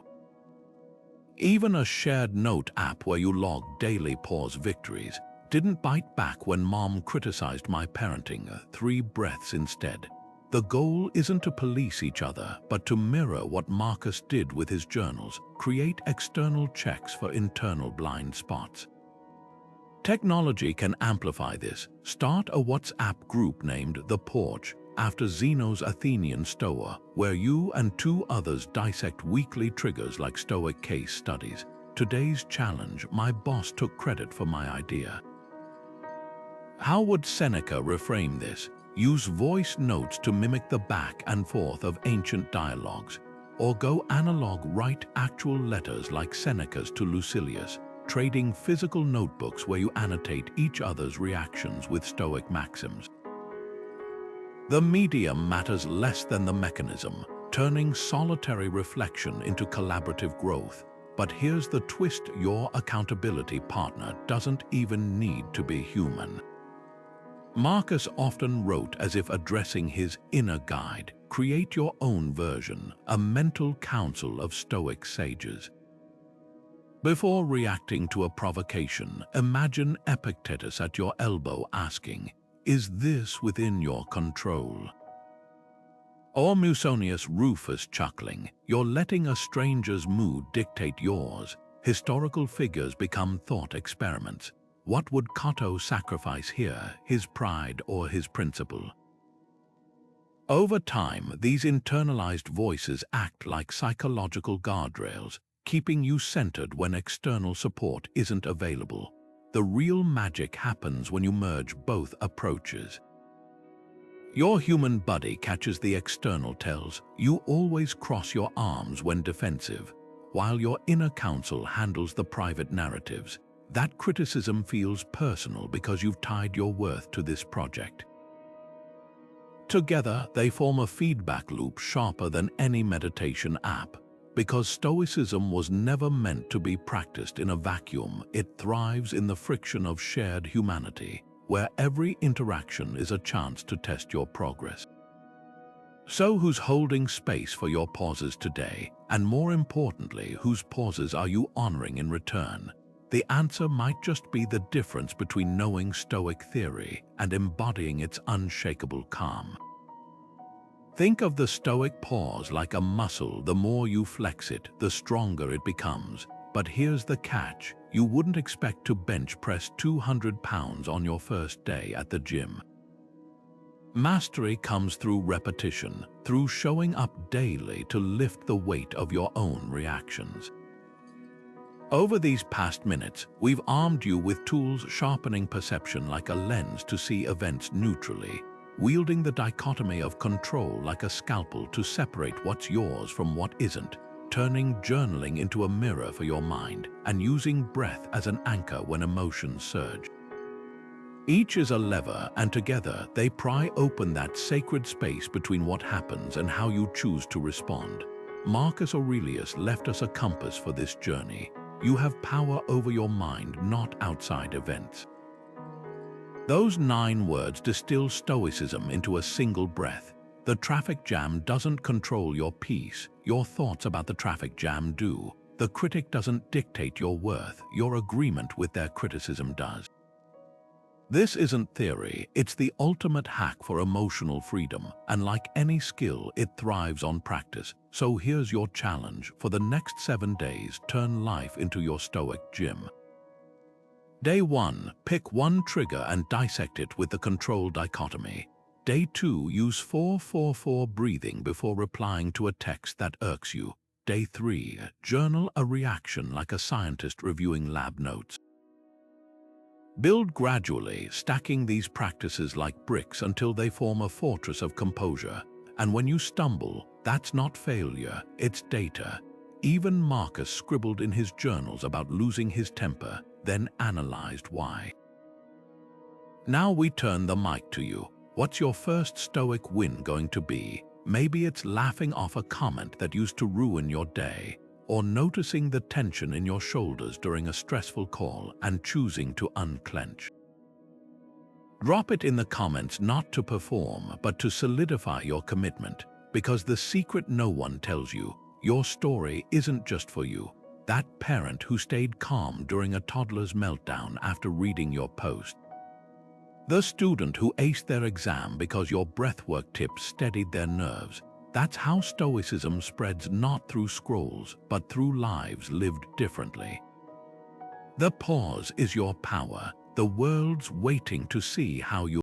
Even a shared note app where you log daily pause victories. Didn't bite back when mom criticized my parenting, 3 breaths instead. The goal isn't to police each other, but to mirror what Marcus did with his journals. Create external checks for internal blind spots. Technology can amplify this. Start a WhatsApp group named The Porch, after Zeno's Athenian Stoa, where you and 2 others dissect weekly triggers like Stoic case studies. Today's challenge: my boss took credit for my idea. How would Seneca reframe this? Use voice notes to mimic the back and forth of ancient dialogues. Or go analog, write actual letters like Seneca's to Lucilius, trading physical notebooks where you annotate each other's reactions with Stoic maxims. The medium matters less than the mechanism, turning solitary reflection into collaborative growth. But here's the twist: your accountability partner doesn't even need to be human. Marcus often wrote as if addressing his inner guide. Create your own version, a mental council of Stoic sages. Before reacting to a provocation, imagine Epictetus at your elbow asking, "Is this within your control?" Or Musonius Rufus chuckling, "You're letting a stranger's mood dictate yours." Historical figures become thought experiments. What would Cato sacrifice here, his pride or his principle? Over time, these internalized voices act like psychological guardrails, keeping you centered when external support isn't available. The real magic happens when you merge both approaches. Your human body catches the external tells. You always cross your arms when defensive, while your inner counsel handles the private narratives. That criticism feels personal because you've tied your worth to this project. Together, they form a feedback loop sharper than any meditation app. Because Stoicism was never meant to be practiced in a vacuum, it thrives in the friction of shared humanity, where every interaction is a chance to test your progress. So who's holding space for your pauses today? And more importantly, whose pauses are you honoring in return? The answer might just be the difference between knowing Stoic theory and embodying its unshakable calm. Think of the Stoic pause like a muscle. The more you flex it, the stronger it becomes. But here's the catch: you wouldn't expect to bench press 200 pounds on your first day at the gym. Mastery comes through repetition, through showing up daily to lift the weight of your own reactions. Over these past minutes, we've armed you with tools sharpening perception like a lens to see events neutrally, wielding the dichotomy of control like a scalpel to separate what's yours from what isn't, turning journaling into a mirror for your mind, and using breath as an anchor when emotions surge. Each is a lever, and together they pry open that sacred space between what happens and how you choose to respond. Marcus Aurelius left us a compass for this journey. You have power over your mind, not outside events. Those 9 words distill Stoicism into a single breath. The traffic jam doesn't control your peace. Your thoughts about the traffic jam do. The critic doesn't dictate your worth. Your agreement with their criticism does. This isn't theory, it's the ultimate hack for emotional freedom, and like any skill, it thrives on practice. So here's your challenge. For the next 7 days, turn life into your Stoic gym. Day 1, pick one trigger and dissect it with the control dichotomy. Day 2, use 4-4-4 breathing before replying to a text that irks you. Day 3, journal a reaction like a scientist reviewing lab notes. Build gradually, stacking these practices like bricks until they form a fortress of composure. And when you stumble, that's not failure, it's data. Even Marcus scribbled in his journals about losing his temper, then analyzed why. Now we turn the mic to you. What's your first Stoic win going to be? Maybe it's laughing off a comment that used to ruin your day, or noticing the tension in your shoulders during a stressful call and choosing to unclench. Drop it in the comments, not to perform, but to solidify your commitment, because the secret no one tells you, your story isn't just for you. That parent who stayed calm during a toddler's meltdown after reading your post. The student who aced their exam because your breathwork tips steadied their nerves. That's how Stoicism spreads, not through scrolls, but through lives lived differently. The pause is your power. The world's waiting to see how you